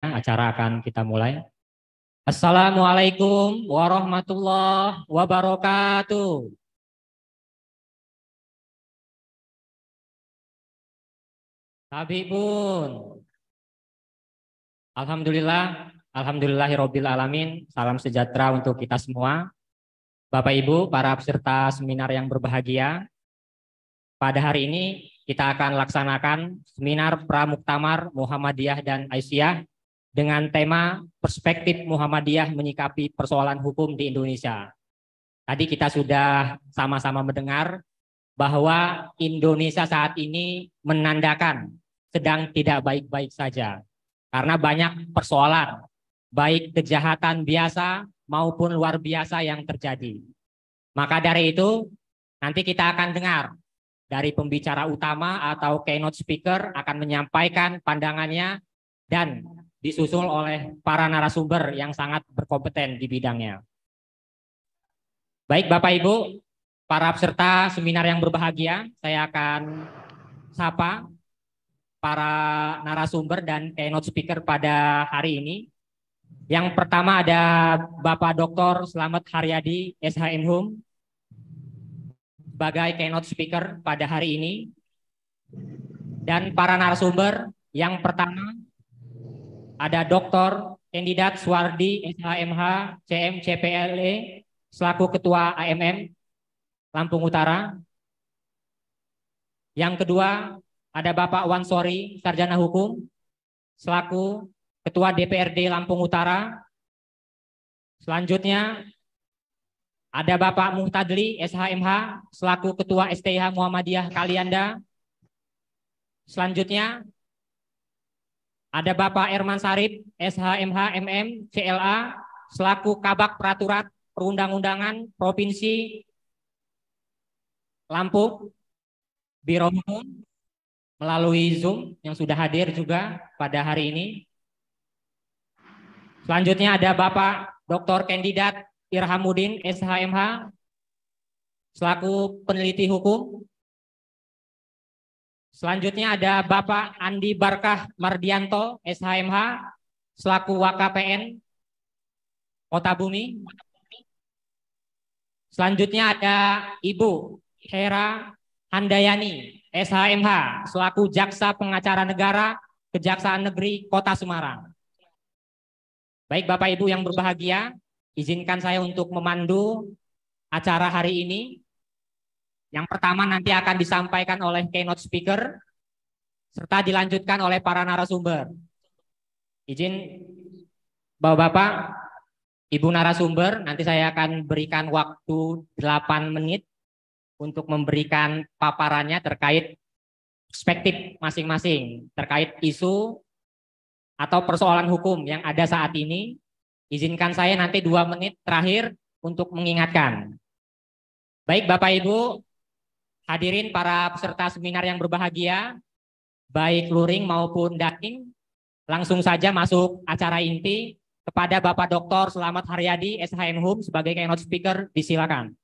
Acara akan kita mulai. Assalamualaikum warahmatullahi wabarakatuh. Habibun. Alhamdulillah, alhamdulillahirabbil alamin. Salam sejahtera untuk kita semua. Bapak Ibu, para peserta seminar yang berbahagia. Pada hari ini kita akan laksanakan seminar Pramuktamar Muhammadiyah dan Aisyah dengan tema perspektif Muhammadiyah menyikapi persoalan hukum di Indonesia. Tadi kita sudah sama-sama mendengar bahwa Indonesia saat ini menandakan sedang tidak baik-baik saja. Karena banyak persoalan, baik kejahatan biasa maupun luar biasa yang terjadi. Maka dari itu, nanti kita akan dengar dari pembicara utama atau keynote speaker akan menyampaikan pandangannya dan disusul oleh para narasumber yang sangat berkompeten di bidangnya. Baik Bapak Ibu, para peserta seminar yang berbahagia, saya akan sapa para narasumber dan keynote speaker pada hari ini. Yang pertama ada Bapak Dr. Slamet Haryadi, SHMHum, sebagai keynote speaker pada hari ini. Dan para narasumber, yang pertama ada Dr. Kandidat Suwardi, SHMH, CM CPLE, selaku Ketua AMM Lampung Utara. Yang kedua ada Bapak Wansori, Sarjana Hukum, selaku Ketua DPRD Lampung Utara. Selanjutnya ada Bapak Muhtadli, SHMH, selaku Ketua STIH Muhammadiyah Kalianda. Selanjutnya ada Bapak Erman Sarip, SHMH MM CLA, selaku Kabak Peraturan Perundang-undangan Provinsi Lampung, Biro Hukum, melalui Zoom yang sudah hadir juga pada hari ini. Selanjutnya ada Bapak Dr. Kandidat Irhamuddin, SHMH, selaku peneliti hukum. Selanjutnya ada Bapak Andi Barkah Mardianto, SHMH, selaku WKPN Kota Bumi. Selanjutnya ada Ibu Hera Handayani, SHMH, selaku Jaksa Pengacara Negara Kejaksaan Negeri Kota Semarang. Baik Bapak Ibu yang berbahagia, izinkan saya untuk memandu acara hari ini. Yang pertama nanti akan disampaikan oleh keynote speaker, serta dilanjutkan oleh para narasumber. Izin Bapak-Bapak, Ibu narasumber, nanti saya akan berikan waktu 8 menit untuk memberikan paparannya terkait perspektif masing-masing, terkait isu atau persoalan hukum yang ada saat ini. Izinkan saya nanti 2 menit terakhir untuk mengingatkan. Baik Bapak Ibu, hadirin para peserta seminar yang berbahagia, baik luring maupun daring, langsung saja masuk acara inti. Kepada Bapak Dr. Slamet Haryadi, SHMHum, sebagai keynote speaker, disilakan.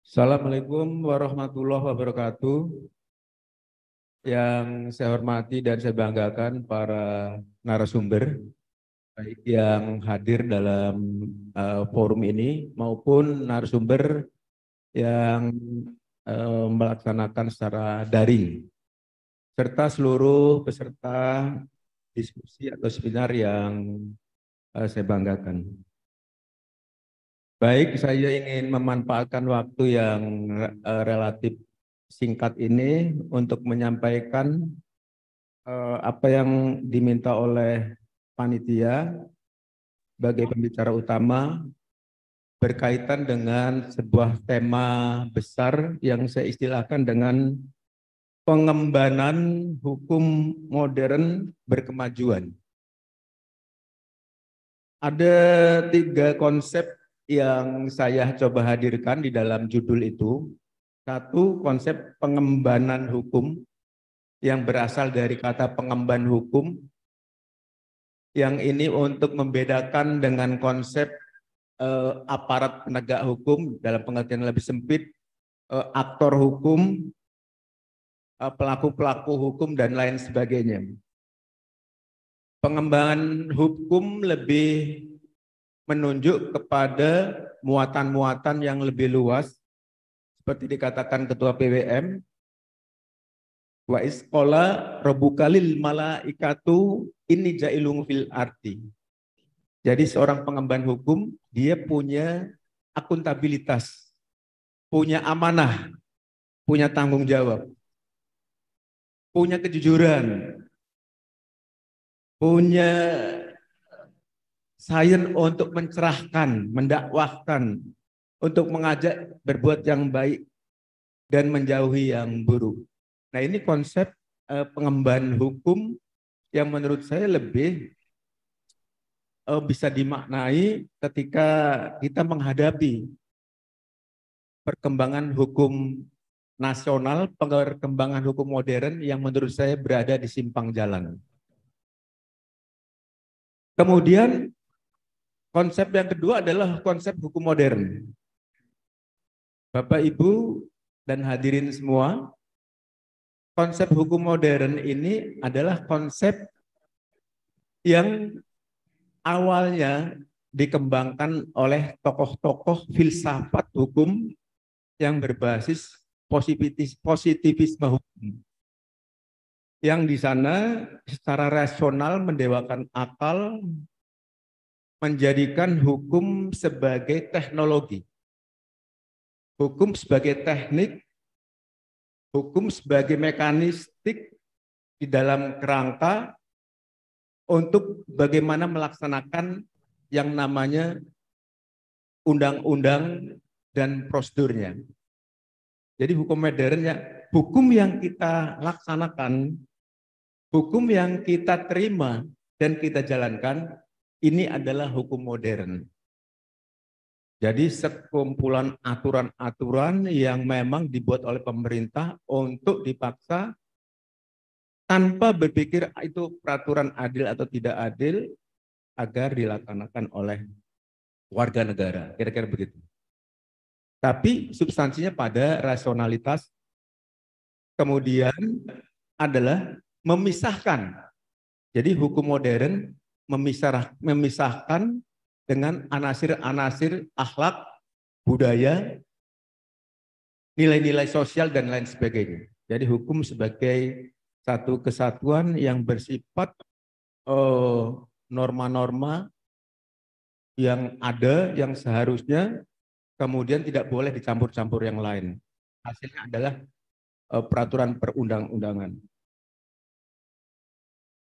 Assalamualaikum warahmatullahi wabarakatuh. Yang saya hormati dan saya banggakan para narasumber, baik yang hadir dalam forum ini maupun narasumber yang melaksanakan secara daring, serta seluruh peserta diskusi atau seminar yang saya banggakan. Baik, saya ingin memanfaatkan waktu yang relatif singkat ini untuk menyampaikan apa yang diminta oleh panitia sebagai pembicara utama berkaitan dengan sebuah tema besar yang saya istilahkan dengan pengembangan hukum modern berkemajuan. Ada 3 konsep yang saya coba hadirkan di dalam judul itu. 1, konsep pengembangan hukum yang berasal dari kata pengemban hukum, yang ini untuk membedakan dengan konsep aparat penegak hukum dalam pengertian lebih sempit, aktor hukum pelaku-pelaku hukum dan lain sebagainya. Pengembangan hukum lebih menunjuk kepada muatan-muatan yang lebih luas, seperti dikatakan Ketua PWM, wa isqala rabbukalil malaikatu inni ja'ilun fil ardi. Jadi seorang pengemban hukum, dia punya akuntabilitas, punya amanah, punya tanggung jawab, punya kejujuran, punya sains untuk mencerahkan, mendakwahkan, untuk mengajak berbuat yang baik dan menjauhi yang buruk. Nah, ini konsep pengemban hukum yang menurut saya lebih bisa dimaknai ketika kita menghadapi perkembangan hukum nasional, perkembangan hukum modern yang menurut saya berada di simpang jalan. Kemudian konsep yang kedua adalah konsep hukum modern. Bapak, Ibu, dan hadirin semua, konsep hukum modern ini adalah konsep yang awalnya dikembangkan oleh tokoh-tokoh filsafat hukum yang berbasis positivisme hukum. Yang di sana secara rasional mendewakan akal, menjadikan hukum sebagai teknologi, hukum sebagai teknik, hukum sebagai mekanistik di dalam kerangka untuk bagaimana melaksanakan yang namanya undang-undang dan prosedurnya. Jadi hukum modernnya, hukum yang kita laksanakan, hukum yang kita terima dan kita jalankan, ini adalah hukum modern. Jadi sekumpulan aturan-aturan yang memang dibuat oleh pemerintah untuk dipaksa tanpa berpikir itu peraturan adil atau tidak adil agar dilaksanakan oleh warga negara. Kira-kira begitu. Tapi substansinya pada rasionalitas, kemudian adalah memisahkan. Jadi hukum modern memisahkan dengan anasir-anasir akhlak, budaya, nilai-nilai sosial, dan lain sebagainya. Jadi hukum sebagai satu kesatuan yang bersifat norma-norma yang ada, yang seharusnya kemudian tidak boleh dicampur-campur yang lain. Hasilnya adalah peraturan perundang-undangan.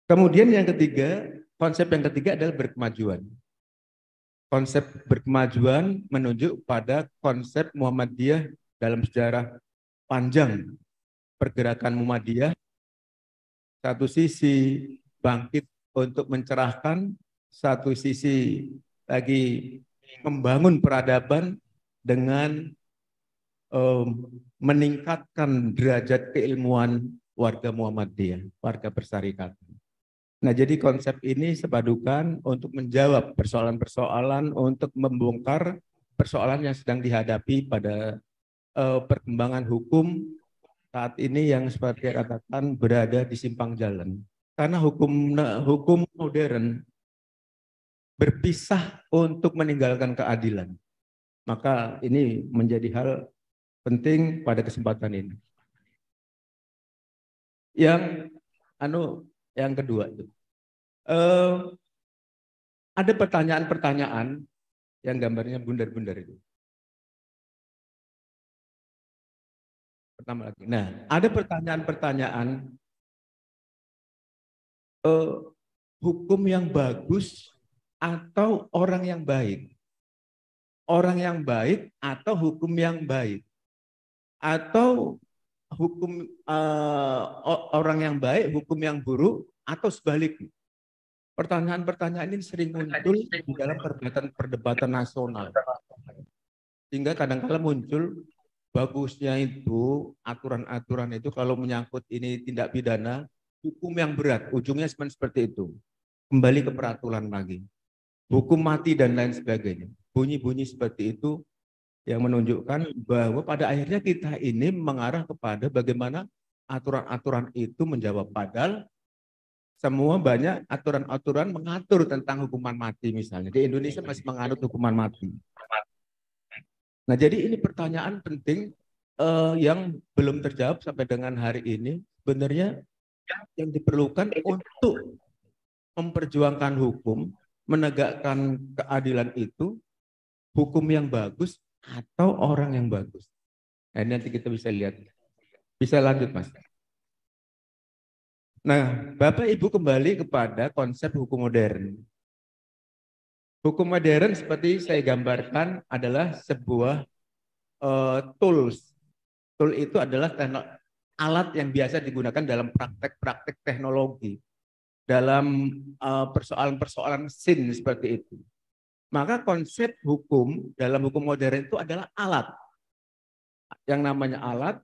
Kemudian yang ketiga, konsep yang ketiga adalah berkemajuan. Konsep berkemajuan menunjuk pada konsep Muhammadiyah dalam sejarah panjang pergerakan Muhammadiyah. Satu sisi bangkit untuk mencerahkan, satu sisi lagi membangun peradaban dengan meningkatkan derajat keilmuan warga Muhammadiyah, warga persyarikatan. Nah, jadi konsep ini sepadukan untuk menjawab persoalan-persoalan, untuk membongkar persoalan yang sedang dihadapi pada perkembangan hukum saat ini yang seperti katakan berada di simpang jalan. Karena hukum modern berpisah untuk meninggalkan keadilan. Maka ini menjadi hal penting pada kesempatan ini. Yang kedua itu ada pertanyaan-pertanyaan yang gambarnya bundar-bundar itu. Pertama lagi. Nah, ada pertanyaan-pertanyaan hukum yang bagus atau orang yang baik. Orang yang baik atau hukum yang baik. Atau hukum orang yang baik, hukum yang buruk, atau sebaliknya. Pertanyaan-pertanyaan ini sering muncul di dalam perdebatan nasional. Sehingga kadang-kala muncul bagusnya itu aturan-aturan itu kalau menyangkut ini tindak pidana, hukum yang berat, ujungnya seperti itu. Kembali ke peraturan lagi. Hukum mati dan lain sebagainya. Bunyi-bunyi seperti itu yang menunjukkan bahwa pada akhirnya kita ini mengarah kepada bagaimana aturan-aturan itu menjawab. Padahal semua banyak aturan-aturan mengatur tentang hukuman mati misalnya. Di Indonesia masih menganut hukuman mati. Nah, jadi ini pertanyaan penting yang belum terjawab sampai dengan hari ini. Sebenarnya yang diperlukan untuk memperjuangkan hukum, menegakkan keadilan itu, hukum yang bagus atau orang yang bagus. Nah, ini nanti kita bisa lihat. Bisa lanjut, Mas. Nah, Bapak Ibu kembali kepada konsep hukum modern. Hukum modern seperti saya gambarkan adalah sebuah tools. Tool itu adalah alat yang biasa digunakan dalam praktek-praktek teknologi. Dalam persoalan-persoalan mesin seperti itu. Maka konsep hukum dalam hukum modern itu adalah alat. Yang namanya alat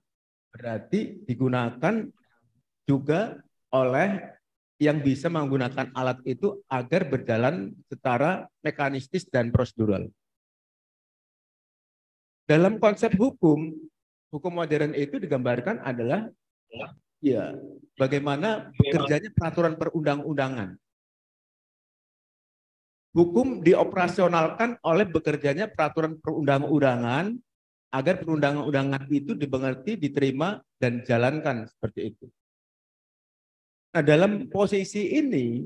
berarti digunakan juga oleh yang bisa menggunakan alat itu agar berjalan secara mekanistis dan prosedural. Dalam konsep hukum modern itu digambarkan adalah ya bagaimana bekerjanya peraturan perundang-undangan. Hukum dioperasionalkan oleh bekerjanya peraturan perundang-undangan agar perundang-undangan itu dimengerti, diterima, dan dijalankan seperti itu. Nah, dalam posisi ini,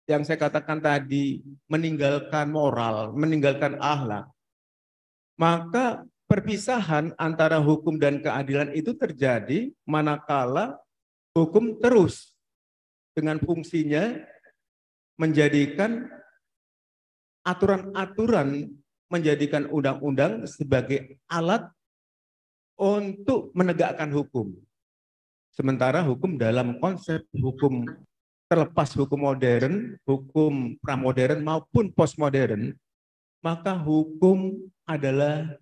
yang saya katakan tadi, meninggalkan moral, meninggalkan akhlak, maka perpisahan antara hukum dan keadilan itu terjadi manakala hukum terus dengan fungsinya menjadikan aturan-aturan, menjadikan undang-undang sebagai alat untuk menegakkan hukum. Sementara hukum dalam konsep hukum terlepas hukum modern, hukum pramodern maupun postmodern, maka hukum adalah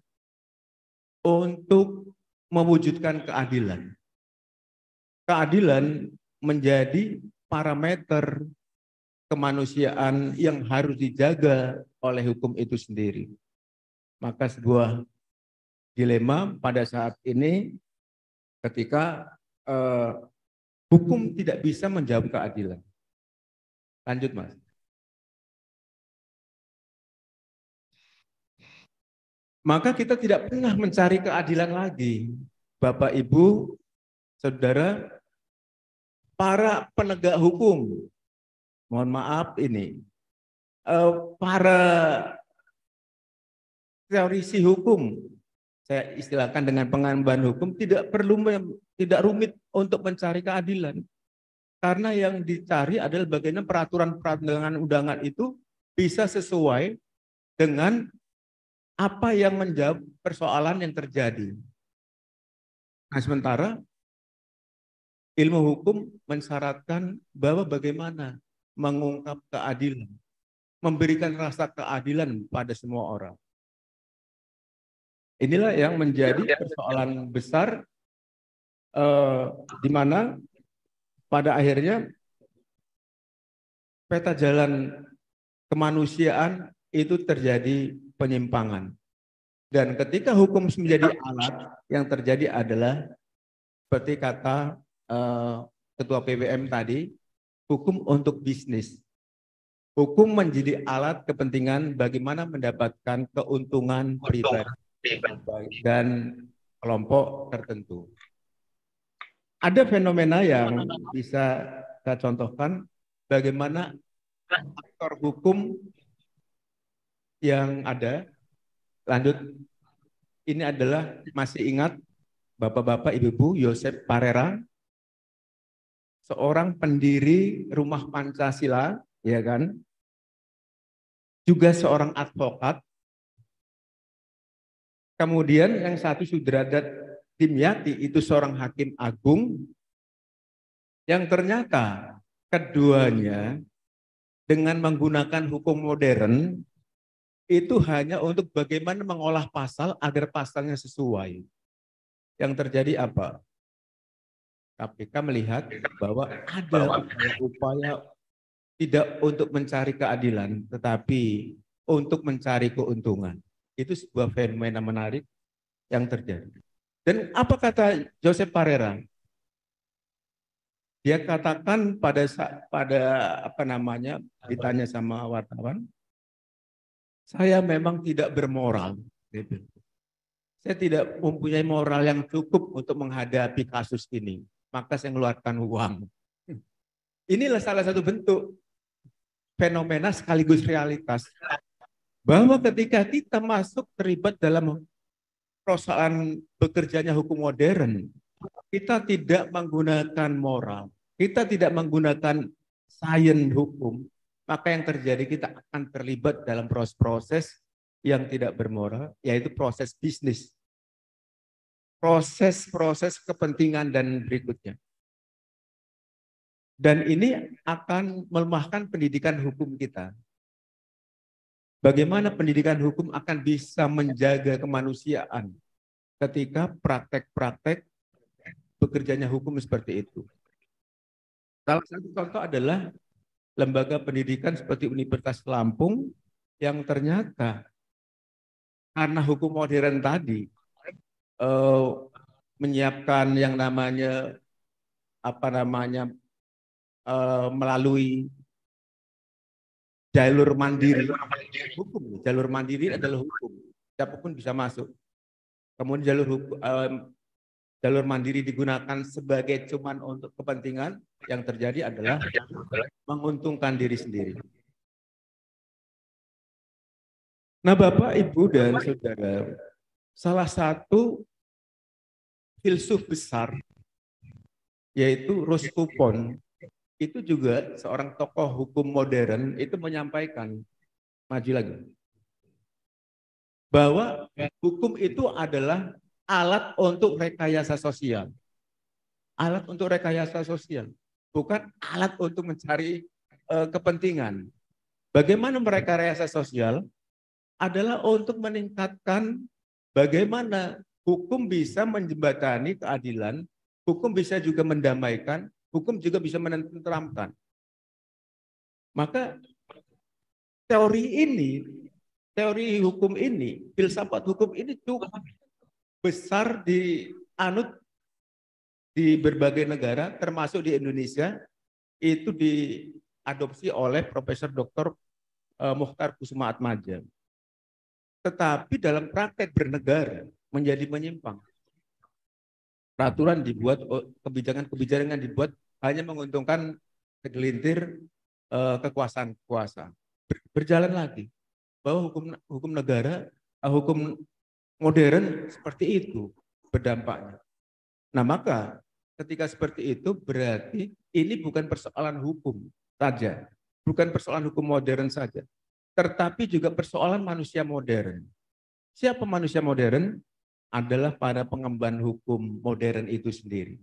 untuk mewujudkan keadilan. Keadilan menjadi parameter kemanusiaan yang harus dijaga oleh hukum itu sendiri. Maka sebuah dilema pada saat ini ketika hukum tidak bisa menjawab keadilan. Lanjut, Mas. Maka kita tidak pernah mencari keadilan lagi. Bapak, Ibu, Saudara, para penegak hukum, mohon maaf ini, para teorisi hukum, saya istilahkan dengan pengemban hukum, tidak rumit untuk mencari keadilan. Karena yang dicari adalah bagaimana peraturan perundang-undangan itu bisa sesuai dengan apa yang menjawab persoalan yang terjadi. Nah, sementara ilmu hukum mensyaratkan bahwa bagaimana mengungkap keadilan, memberikan rasa keadilan pada semua orang. Inilah yang menjadi persoalan besar di mana pada akhirnya peta jalan kemanusiaan itu terjadi penyimpangan. Dan ketika hukum menjadi alat, yang terjadi adalah seperti kata Ketua PWM tadi, hukum untuk bisnis. Hukum menjadi alat kepentingan bagaimana mendapatkan keuntungan pribadi dan kelompok tertentu. Ada fenomena yang bisa saya contohkan bagaimana aktor hukum yang ada. Lanjut, ini adalah masih ingat Bapak-bapak, Ibu-ibu, Joseph Parera, seorang pendiri Rumah Pancasila, ya kan? Juga seorang advokat. Kemudian yang satu Sudrajat Dimyati itu seorang hakim agung yang ternyata keduanya dengan menggunakan hukum modern itu hanya untuk bagaimana mengolah pasal agar pasalnya sesuai. Yang terjadi apa? KPK melihat bahwa ada upaya tidak untuk mencari keadilan, tetapi untuk mencari keuntungan. Itu sebuah fenomena menarik yang terjadi. Dan apa kata Joseph Parera? Dia katakan pada apa namanya, ditanya sama wartawan, saya memang tidak bermoral. Saya tidak mempunyai moral yang cukup untuk menghadapi kasus ini. Maka saya mengeluarkan uang. Inilah salah satu bentuk fenomena sekaligus realitas. Bahwa ketika kita masuk terlibat dalam persoalan bekerjanya hukum modern, kita tidak menggunakan moral, kita tidak menggunakan sains hukum, maka yang terjadi kita akan terlibat dalam proses-proses yang tidak bermoral, yaitu proses bisnis, proses-proses kepentingan dan berikutnya. Dan ini akan melemahkan pendidikan hukum kita. Bagaimana pendidikan hukum akan bisa menjaga kemanusiaan ketika praktek-praktek bekerjanya hukum seperti itu. Salah satu contoh adalah lembaga pendidikan seperti Universitas Lampung yang ternyata karena hukum modern tadi menyiapkan yang namanya melalui jalur mandiri. Hukum, jalur mandiri adalah hukum. Siapapun bisa masuk. Kemudian jalur mandiri digunakan sebagai cuman untuk kepentingan, yang terjadi adalah menguntungkan diri sendiri. Nah, Bapak, Ibu, dan Saudara, salah satu filsuf besar yaitu Rushdie itu juga seorang tokoh hukum modern itu menyampaikan, maju lagi, bahwa hukum itu adalah alat untuk rekayasa sosial. Alat untuk rekayasa sosial, bukan alat untuk mencari kepentingan. Bagaimana merekayasa sosial adalah untuk meningkatkan bagaimana hukum bisa menjembatani keadilan, hukum bisa juga mendamaikan, hukum juga bisa menenteramkan. Maka teori hukum ini, filsafat hukum ini cukup besar dianut di berbagai negara, termasuk di Indonesia, itu diadopsi oleh Profesor Dr. Mokhtar Kusumaatmadja. Tetapi dalam praktek bernegara menjadi menyimpang. Peraturan dibuat, kebijakan-kebijakan dibuat hanya menguntungkan segelintir kekuasaan kuasa. Berjalan lagi bahwa hukum negara, hukum modern seperti itu berdampaknya. Nah, maka ketika seperti itu berarti ini bukan persoalan hukum saja, bukan persoalan hukum modern saja, tetapi juga persoalan manusia modern. Siapa manusia modern? Adalah para pengemban hukum modern itu sendiri.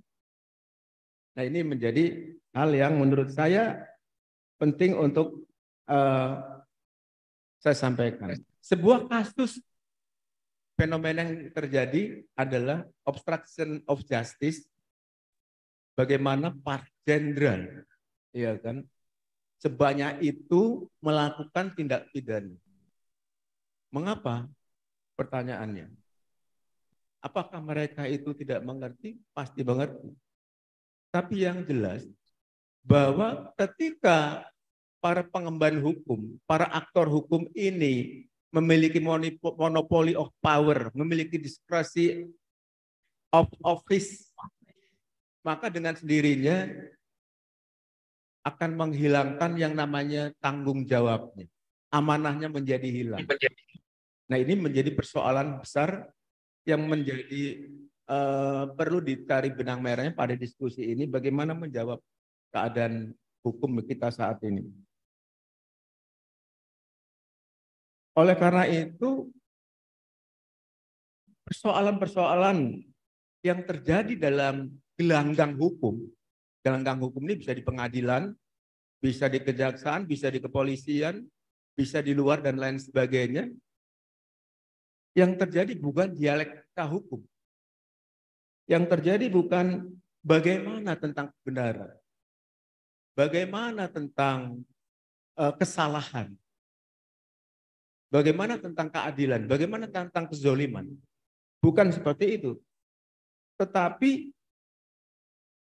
Nah, ini menjadi hal yang menurut saya penting untuk saya sampaikan. Sebuah kasus fenomena yang terjadi adalah obstruction of justice. Bagaimana Pak Jenderal, ya kan, sebanyak itu melakukan tindak pidana. Mengapa? Pertanyaannya. Apakah mereka itu tidak mengerti? Pasti mengerti. Tapi yang jelas bahwa ketika para pengemban hukum, para aktor hukum ini memiliki monopoli of power, memiliki diskresi of office, maka dengan sendirinya akan menghilangkan yang namanya tanggung jawabnya. Amanahnya menjadi hilang. Nah, ini menjadi persoalan besar yang menjadi perlu dicari benang merahnya pada diskusi ini, bagaimana menjawab keadaan hukum kita saat ini. Oleh karena itu, persoalan-persoalan yang terjadi dalam gelanggang hukum ini bisa di pengadilan, bisa di kejaksaan, bisa di kepolisian, bisa di luar dan lain sebagainya. Yang terjadi bukan dialektika hukum. Yang terjadi bukan bagaimana tentang kebenaran. Bagaimana tentang kesalahan. Bagaimana tentang keadilan. Bagaimana tentang kezoliman. Bukan seperti itu. Tetapi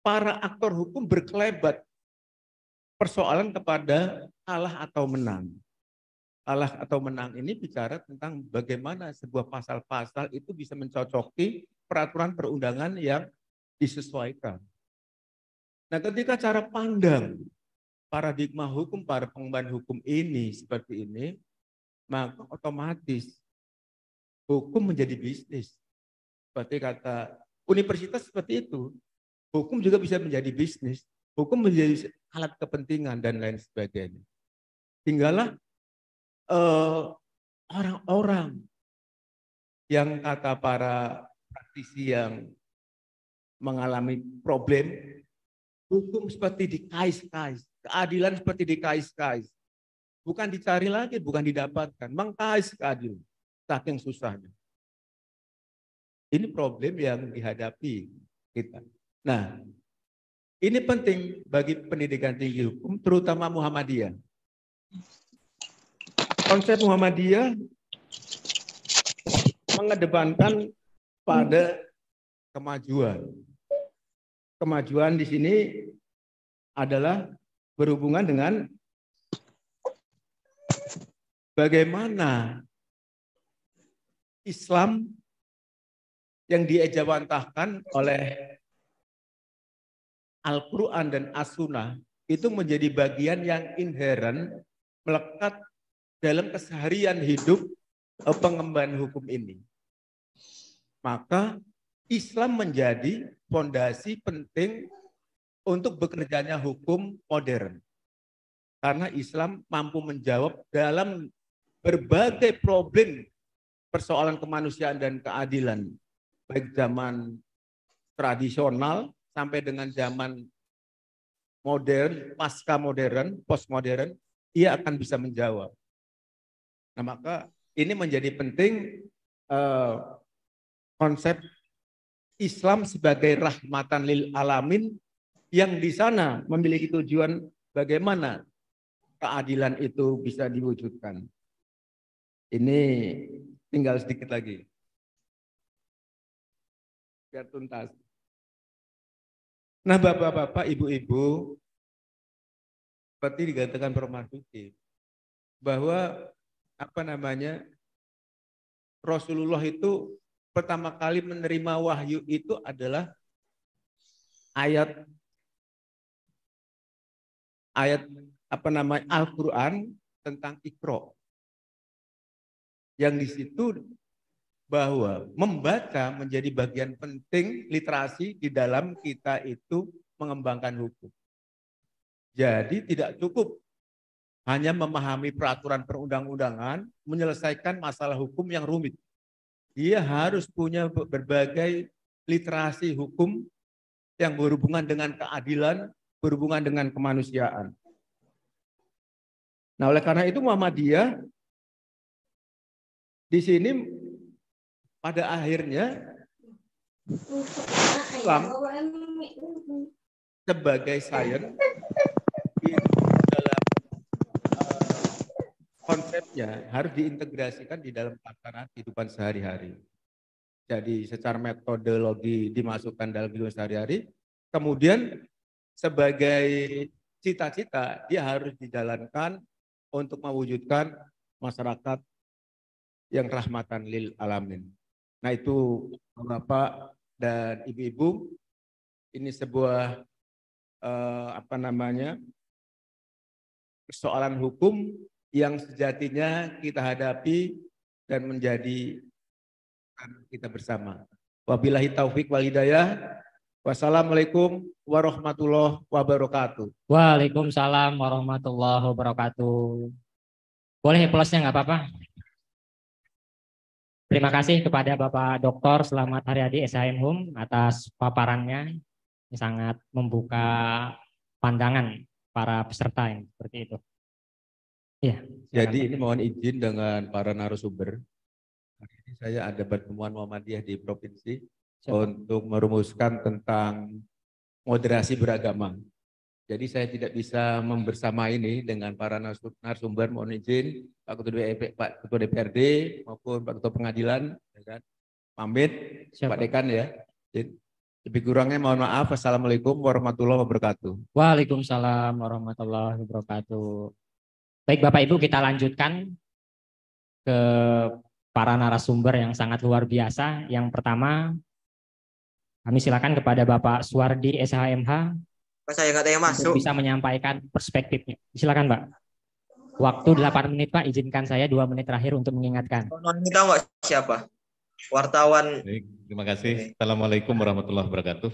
para aktor hukum berkelebat persoalan kepada kalah atau menang. Kalah atau menang ini bicara tentang bagaimana sebuah pasal-pasal itu bisa mencocoki peraturan perundangan yang disesuaikan. Nah, ketika cara pandang paradigma hukum para pengemban hukum ini seperti ini, maka otomatis hukum menjadi bisnis. Seperti kata universitas seperti itu, hukum juga bisa menjadi bisnis, hukum menjadi alat kepentingan dan lain sebagainya. Tinggallah orang-orang yang kata para praktisi yang mengalami problem, hukum seperti dikais-kais, keadilan seperti dikais-kais. Bukan dicari lagi, bukan didapatkan, mengkais keadilan, saking susahnya. Ini problem yang dihadapi kita. Nah, ini penting bagi pendidikan tinggi hukum, terutama Muhammadiyah. Konsep Muhammadiyah mengedepankan pada kemajuan. Kemajuan di sini adalah berhubungan dengan bagaimana Islam yang diejawantahkan oleh Al-Quran dan As-Sunnah itu menjadi bagian yang inheren melekat dalam keseharian hidup pengemban hukum ini. Maka Islam menjadi fondasi penting untuk bekerjanya hukum modern. Karena Islam mampu menjawab dalam berbagai problem persoalan kemanusiaan dan keadilan. Baik zaman tradisional sampai dengan zaman modern, pasca modern, postmodern, ia akan bisa menjawab. Nah, maka ini menjadi penting konsep Islam sebagai rahmatan lil alamin yang di sana memiliki tujuan bagaimana keadilan itu bisa diwujudkan. Ini tinggal sedikit lagi. Biar tuntas. Nah, bapak-bapak, ibu-ibu, seperti dikatakan Prof. Marzuki, bahwa Rasulullah itu pertama kali menerima wahyu itu adalah ayat Al-Quran tentang Iqra. Yang di situ bahwa membaca menjadi bagian penting literasi di dalam kita itu mengembangkan hukum. Jadi tidak cukup hanya memahami peraturan perundang-undangan, menyelesaikan masalah hukum yang rumit. Dia harus punya berbagai literasi hukum yang berhubungan dengan keadilan, berhubungan dengan kemanusiaan. Nah, oleh karena itu Muhammadiyah di sini pada akhirnya Islam sebagai sains dalam konsepnya harus diintegrasikan di dalam tatanan kehidupan sehari-hari. Jadi secara metodologi dimasukkan dalam kehidupan sehari-hari, kemudian sebagai cita-cita dia harus dijalankan untuk mewujudkan masyarakat yang rahmatan lil alamin. Nah, itu Bapak dan Ibu-ibu, ini sebuah persoalan hukum yang sejatinya kita hadapi dan menjadi kita bersama. Wabillahi taufik wal hidayah. Wassalamualaikum warahmatullahi wabarakatuh. Waalaikumsalam warahmatullahi wabarakatuh. Boleh plusnya nggak apa-apa? Terima kasih kepada Bapak Dr. Selamat Haryadi SHM atas paparannya. Ini sangat membuka pandangan para peserta yang seperti itu. Ya. Jadi ini mohon izin dengan para narasumber. Hari ini saya ada pertemuan Muhammadiyah di provinsi untuk merumuskan tentang moderasi beragama. Jadi saya tidak bisa membersama ini dengan para narasumber, mohon izin Pak Ketua DPRD maupun Pak Ketua Pengadilan, ya kan? Pamit Pak Dekan ya. Lebih kurangnya mohon maaf. Assalamualaikum warahmatullahi wabarakatuh. Waalaikumsalam warahmatullahi wabarakatuh. Baik Bapak Ibu, kita lanjutkan ke para narasumber yang sangat luar biasa. Yang pertama, kami silakan kepada Bapak Suwardi SHMH Saya nggak ada yang untuk masuk. bisa menyampaikan perspektifnya. Silakan Pak. Waktu 8 menit Pak, izinkan saya 2 menit terakhir untuk mengingatkan. Ini tahu nggak siapa? Wartawan. Baik, terima kasih. Assalamualaikum warahmatullahi wabarakatuh.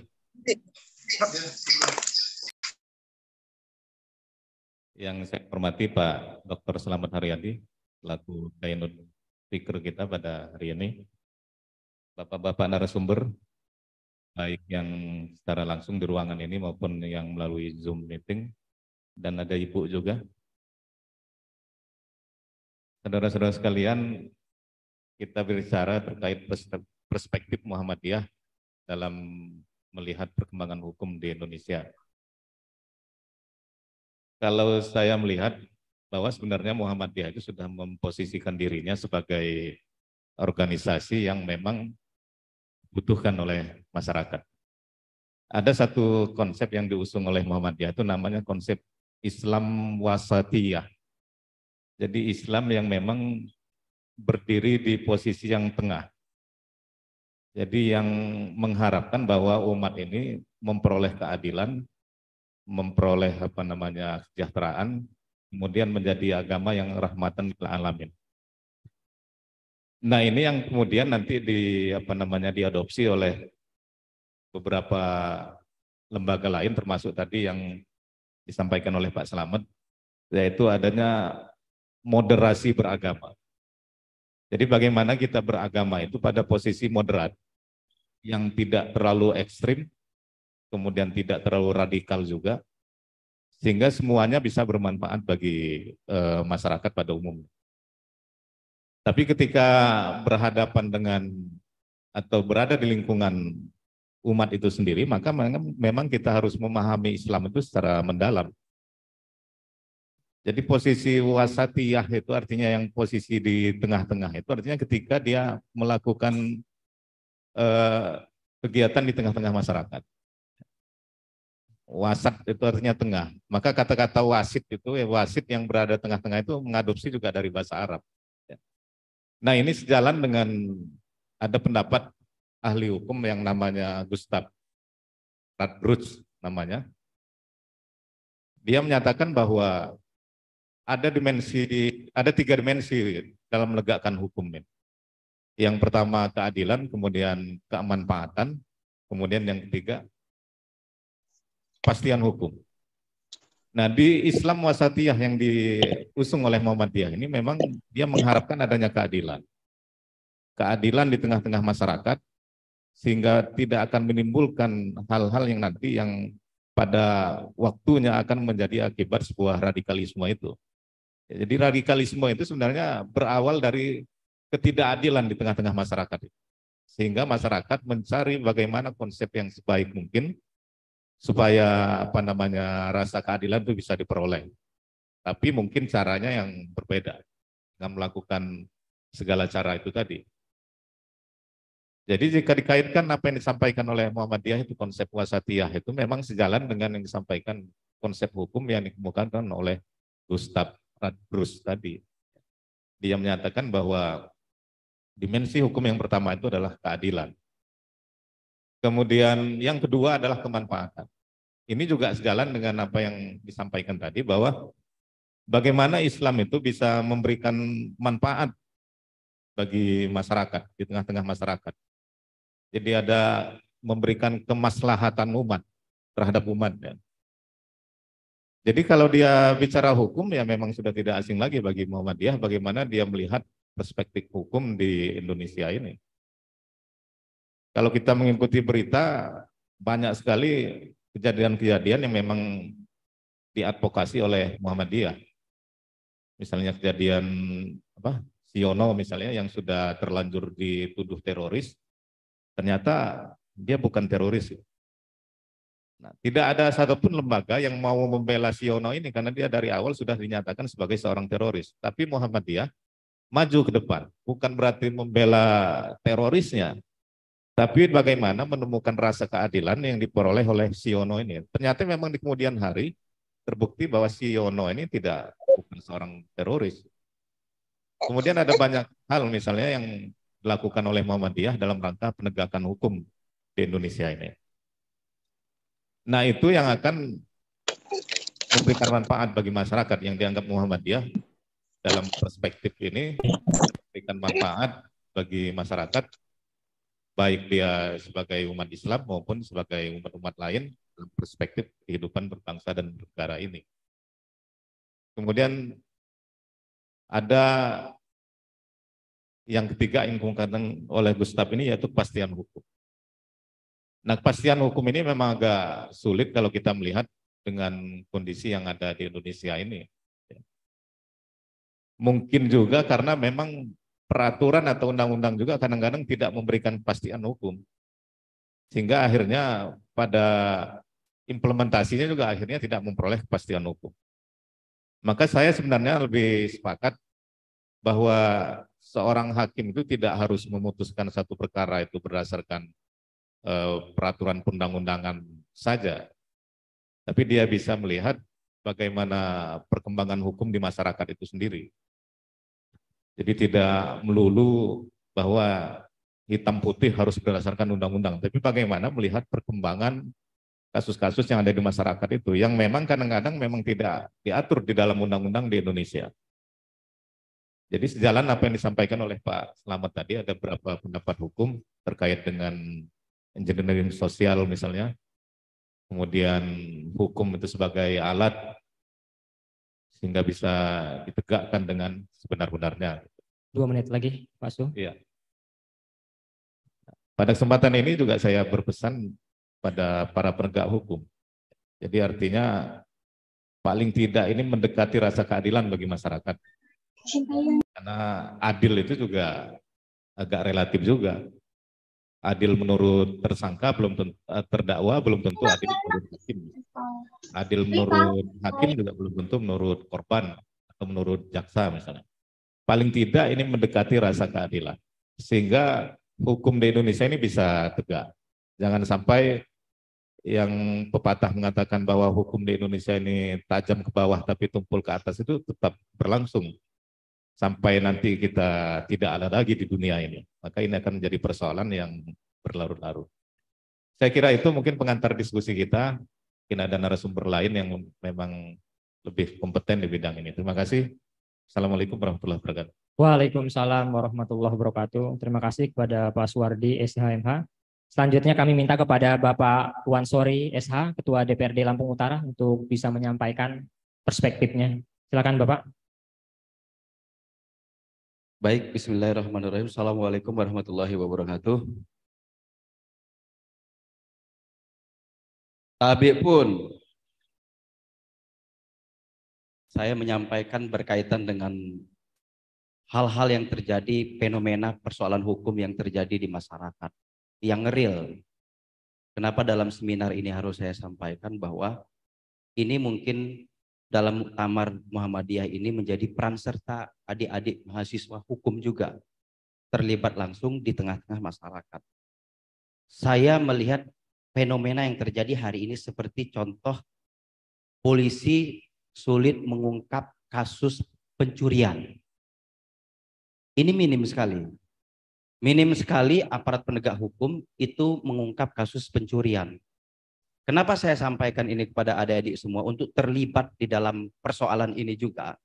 Yang saya hormati Pak Dr. Selamat Haryadi, selaku keynote speaker kita pada hari ini. Bapak-bapak narasumber, baik yang secara langsung di ruangan ini maupun yang melalui Zoom meeting, dan ada Ibu juga. Saudara-saudara sekalian, kita berbicara terkait perspektif Muhammadiyah dalam melihat perkembangan hukum di Indonesia. Kalau saya melihat bahwa sebenarnya Muhammadiyah itu sudah memposisikan dirinya sebagai organisasi yang memang dibutuhkan oleh masyarakat. Ada satu konsep yang diusung oleh Muhammadiyah itu namanya konsep Islam wasatiyah. Jadi Islam yang memang berdiri di posisi yang tengah. Jadi yang mengharapkan bahwa umat ini memperoleh keadilan, memperoleh kesejahteraan, kemudian menjadi agama yang rahmatan lil alamin. Nah, ini yang kemudian nanti diadopsi oleh beberapa lembaga lain, termasuk tadi yang disampaikan oleh Pak Slamet, yaitu adanya moderasi beragama. Jadi bagaimana kita beragama itu pada posisi moderat, yang tidak terlalu ekstrim, kemudian tidak terlalu radikal juga, sehingga semuanya bisa bermanfaat bagi masyarakat pada umumnya. Tapi ketika berhadapan dengan atau berada di lingkungan umat itu sendiri, maka memang kita harus memahami Islam itu secara mendalam. Jadi posisi wasatiyah itu artinya yang posisi di tengah-tengah, itu artinya ketika dia melakukan kegiatan di tengah-tengah masyarakat. Wasat itu artinya tengah. Maka kata-kata wasit itu, wasit yang berada tengah-tengah itu mengadopsi juga dari bahasa Arab. Nah, ini sejalan dengan ada pendapat ahli hukum yang namanya Gustav Radbruch namanya. Dia menyatakan bahwa ada 3 dimensi dalam menegakkan hukum ini. Yang pertama keadilan, kemudian kemanfaatan, kemudian yang ketiga kepastian hukum. Nah, di Islam wasatiyah yang diusung oleh Muhammadiyah ini memang dia mengharapkan adanya keadilan. Keadilan di tengah-tengah masyarakat, sehingga tidak akan menimbulkan hal-hal yang nanti yang pada waktunya akan menjadi akibat sebuah radikalisme itu. Jadi radikalisme itu sebenarnya berawal dari ketidakadilan di tengah-tengah masyarakat. Sehingga masyarakat mencari bagaimana konsep yang sebaik mungkin supaya rasa keadilan itu bisa diperoleh. Tapi mungkin caranya yang berbeda dengan melakukan segala cara itu tadi. Jadi jika dikaitkan apa yang disampaikan oleh Muhammadiyah itu konsep wasatiyah itu memang sejalan dengan yang disampaikan konsep hukum yang dikemukakan oleh Gustav Radbruch tadi. Dia menyatakan bahwa dimensi hukum yang pertama itu adalah keadilan. Kemudian yang kedua adalah kemanfaatan. Ini juga sejalan dengan apa yang disampaikan tadi bahwa bagaimana Islam itu bisa memberikan manfaat bagi masyarakat, di tengah-tengah masyarakat. Jadi ada memberikan kemaslahatan umat terhadap umat. Ya. Jadi kalau dia bicara hukum ya memang sudah tidak asing lagi bagi Muhammadiyah bagaimana dia melihat perspektif hukum di Indonesia ini. Kalau kita mengikuti berita banyak sekali kejadian-kejadian yang memang diadvokasi oleh Muhammadiyah. Misalnya kejadian Siono misalnya yang sudah terlanjur dituduh teroris, ternyata dia bukan teroris. Nah, tidak ada satupun lembaga yang mau membela Siono ini karena dia dari awal sudah dinyatakan sebagai seorang teroris. Tapi Muhammadiyah maju ke depan, bukan berarti membela terorisnya, Tapi bagaimana menemukan rasa keadilan yang diperoleh oleh si Yono ini? Ternyata memang di kemudian hari terbukti bahwa si Yono ini bukan seorang teroris. Kemudian ada banyak hal misalnya yang dilakukan oleh Muhammadiyah dalam rangka penegakan hukum di Indonesia ini. Nah, itu yang akan memberikan manfaat bagi masyarakat yang dianggap Muhammadiyah dalam perspektif ini, memberikan manfaat bagi masyarakat, baik dia sebagai umat Islam maupun sebagai umat-umat lain dalam perspektif kehidupan berbangsa dan bernegara ini. Kemudian ada yang ketiga yang dikemukakan oleh Gustaf ini yaitu kepastian hukum. Nah, kepastian hukum ini memang agak sulit kalau kita melihat dengan kondisi yang ada di Indonesia ini. Mungkin juga karena memang peraturan atau undang-undang juga kadang-kadang tidak memberikan kepastian hukum. Sehingga akhirnya pada implementasinya juga akhirnya tidak memperoleh kepastian hukum. Maka saya sebenarnya lebih sepakat bahwa seorang hakim itu tidak harus memutuskan satu perkara itu berdasarkan peraturan perundang-undangan saja. Tapi dia bisa melihat bagaimana perkembangan hukum di masyarakat itu sendiri. Jadi tidak melulu bahwa hitam putih harus berdasarkan undang-undang, tapi bagaimana melihat perkembangan kasus-kasus yang ada di masyarakat itu, yang memang kadang-kadang memang tidak diatur di dalam undang-undang di Indonesia. Jadi sejalan apa yang disampaikan oleh Pak Slamet tadi, ada beberapa pendapat hukum terkait dengan engineering sosial misalnya, kemudian hukum itu sebagai alat sehingga bisa ditegakkan dengan sebenar-benarnya. 2 menit lagi, Pak Su. Iya. Pada kesempatan ini juga saya berpesan pada para penegak hukum. Jadi artinya paling tidak ini mendekati rasa keadilan bagi masyarakat. Karena adil itu juga agak relatif juga. Adil menurut tersangka belum tentu, terdakwa belum tentu adil menurut hakim. Adil menurut hakim juga belum tentu menurut korban atau menurut jaksa misalnya. Paling tidak ini mendekati rasa keadilan. Sehingga hukum di Indonesia ini bisa tegak. Jangan sampai yang pepatah mengatakan bahwa hukum di Indonesia ini tajam ke bawah tapi tumpul ke atas itu tetap berlangsung sampai nanti kita tidak ada lagi di dunia ini. Maka ini akan menjadi persoalan yang berlarut-larut. Saya kira itu mungkin pengantar diskusi kita. Mungkin ada narasumber lain yang memang lebih kompeten di bidang ini. Terima kasih. Assalamualaikum warahmatullahi wabarakatuh. Waalaikumsalam warahmatullahi wabarakatuh. Terima kasih kepada Pak Suwardi SHMH. Selanjutnya kami minta kepada Bapak Wansori SH, Ketua DPRD Lampung Utara, untuk bisa menyampaikan perspektifnya. Silakan Bapak. Baik, bismillahirrahmanirrahim. Assalamualaikum warahmatullahi wabarakatuh. Tapi pun saya menyampaikan berkaitan dengan hal-hal yang terjadi, fenomena persoalan hukum yang terjadi di masyarakat, yang real. Kenapa dalam seminar ini harus saya sampaikan bahwa ini mungkin dalam Muktamar Muhammadiyah ini menjadi peran serta adik-adik mahasiswa hukum juga terlibat langsung di tengah-tengah masyarakat. Saya melihat fenomena yang terjadi hari ini seperti contoh polisi sulit mengungkap kasus pencurian. Ini minim sekali. Minim sekali aparat penegak hukum itu mengungkap kasus pencurian. Kenapa saya sampaikan ini kepada adik-adik semua untuk terlibat di dalam persoalan ini juga?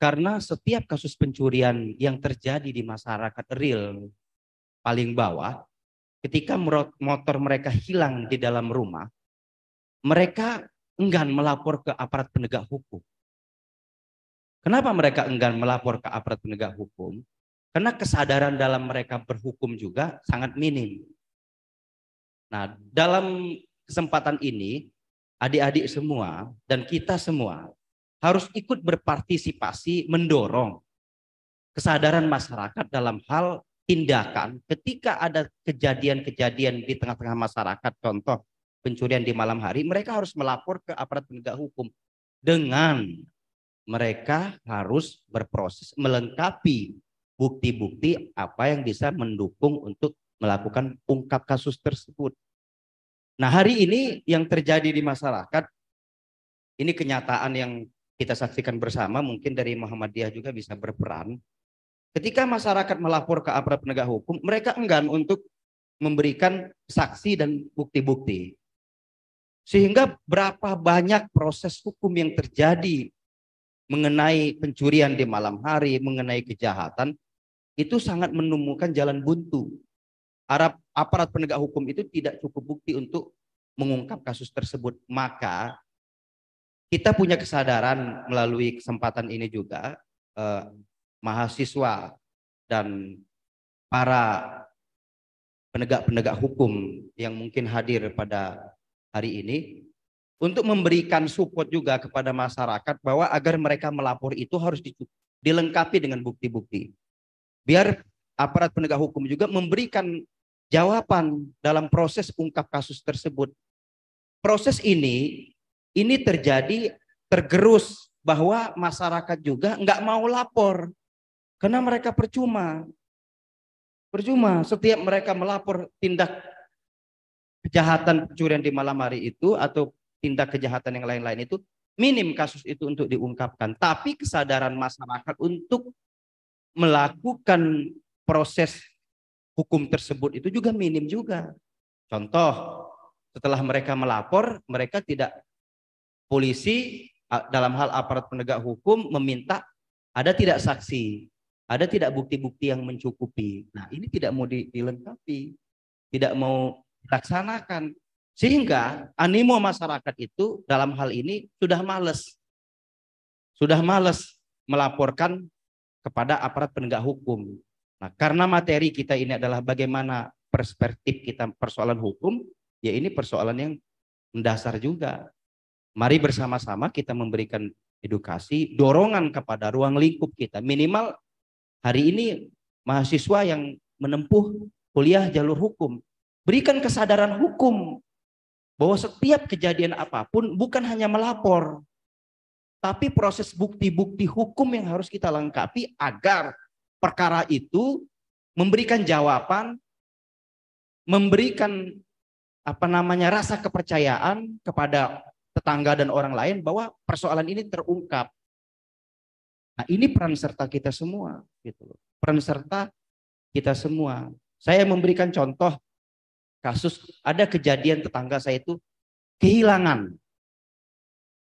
Karena setiap kasus pencurian yang terjadi di masyarakat real paling bawah, ketika motor mereka hilang di dalam rumah, mereka enggan melapor ke aparat penegak hukum. Kenapa mereka enggan melapor ke aparat penegak hukum? Karena kesadaran dalam mereka berhukum juga sangat minim. Nah, dalam kesempatan ini, adik-adik semua dan kita semua harus ikut berpartisipasi mendorong kesadaran masyarakat dalam hal tindakan ketika ada kejadian-kejadian di tengah-tengah masyarakat, contoh pencurian di malam hari, mereka harus melapor ke aparat penegak hukum dengan mereka harus berproses melengkapi bukti-bukti apa yang bisa mendukung untuk melakukan ungkap kasus tersebut. Nah, hari ini yang terjadi di masyarakat, ini kenyataan yang kita saksikan bersama, mungkin dari Muhammadiyah juga bisa berperan. Ketika masyarakat melapor ke aparat penegak hukum, mereka enggan untuk memberikan saksi dan bukti-bukti. Sehingga berapa banyak proses hukum yang terjadi mengenai pencurian di malam hari, mengenai kejahatan, itu sangat menemukan jalan buntu. Aparat penegak hukum itu tidak cukup bukti untuk mengungkap kasus tersebut. Maka kita punya kesadaran melalui kesempatan ini juga, mahasiswa dan para penegak-penegak hukum yang mungkin hadir pada hari ini, untuk memberikan support juga kepada masyarakat bahwa agar mereka melapor itu harus dilengkapi dengan bukti-bukti. Biar aparat penegak hukum juga memberikan jawaban dalam proses ungkap kasus tersebut. Proses ini terjadi tergerus bahwa masyarakat juga nggak mau lapor karena mereka percuma. Setiap mereka melapor tindak kejahatan pencurian di malam hari itu atau tindak kejahatan yang lain-lain itu, minim kasus itu untuk diungkapkan. Tapi kesadaran masyarakat untuk melakukan proses hukum tersebut itu juga minim juga. Contoh, setelah mereka melapor, mereka tidak, polisi dalam hal aparat penegak hukum meminta ada tidak saksi, ada tidak bukti-bukti yang mencukupi. Nah, ini tidak mau dilengkapi, tidak mau dilaksanakan. Sehingga animo masyarakat itu dalam hal ini sudah malas melaporkan kepada aparat penegak hukum. Nah, karena materi kita ini adalah bagaimana perspektif kita persoalan hukum, ya ini persoalan yang mendasar juga. Mari bersama-sama kita memberikan edukasi, dorongan kepada ruang lingkup kita. Minimal hari ini mahasiswa yang menempuh kuliah jalur hukum, berikan kesadaran hukum bahwa setiap kejadian apapun bukan hanya melapor, tapi proses bukti-bukti hukum yang harus kita lengkapi agar perkara itu memberikan jawaban, memberikan rasa kepercayaan kepada tetangga dan orang lain bahwa persoalan ini terungkap. Nah, ini peran serta kita semua, gitu loh. Peran serta kita semua. Saya memberikan contoh kasus, ada kejadian tetangga saya itu kehilangan.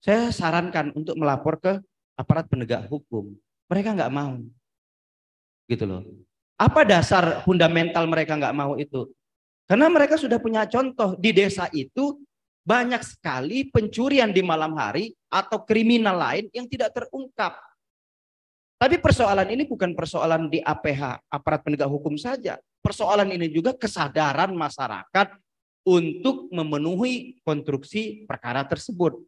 Saya sarankan untuk melapor ke aparat penegak hukum. Mereka nggak mau. Gitu loh. Apa dasar fundamental mereka nggak mau itu? Karena mereka sudah punya contoh di desa itu banyak sekali pencurian di malam hari atau kriminal lain yang tidak terungkap. Tapi persoalan ini bukan persoalan di APH, aparat penegak hukum saja. Persoalan ini juga kesadaran masyarakat untuk memenuhi konstruksi perkara tersebut.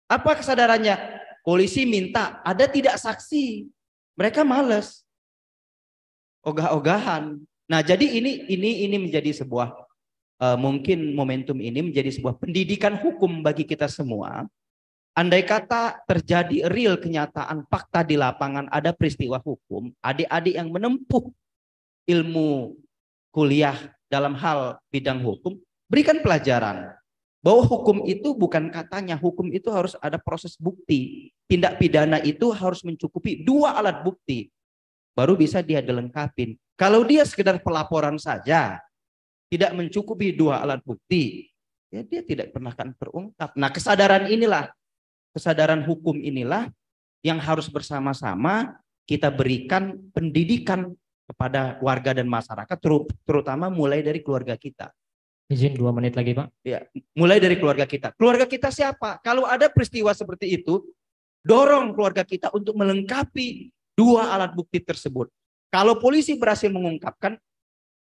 Apa kesadarannya? Polisi minta ada tidak saksi. Mereka malas. Ogah-ogahan. Nah, jadi ini menjadi sebuah mungkin momentum ini menjadi sebuah pendidikan hukum bagi kita semua. Andai kata terjadi real kenyataan fakta di lapangan, ada peristiwa hukum, adik-adik yang menempuh ilmu kuliah dalam hal bidang hukum, berikan pelajaran bahwa hukum itu bukan katanya, hukum itu harus ada proses bukti. Tindak pidana itu harus mencukupi 2 alat bukti, baru bisa dia dilengkapin. Kalau dia sekedar pelaporan saja, tidak mencukupi 2 alat bukti, ya dia tidak pernah akan terungkap. Nah, kesadaran hukum inilah yang harus bersama-sama kita berikan pendidikan kepada warga dan masyarakat, terutama mulai dari keluarga kita. Izin 2 menit lagi, Pak. Ya, mulai dari keluarga kita. Keluarga kita siapa? Kalau ada peristiwa seperti itu, dorong keluarga kita untuk melengkapi 2 alat bukti tersebut. Kalau polisi berhasil mengungkapkan,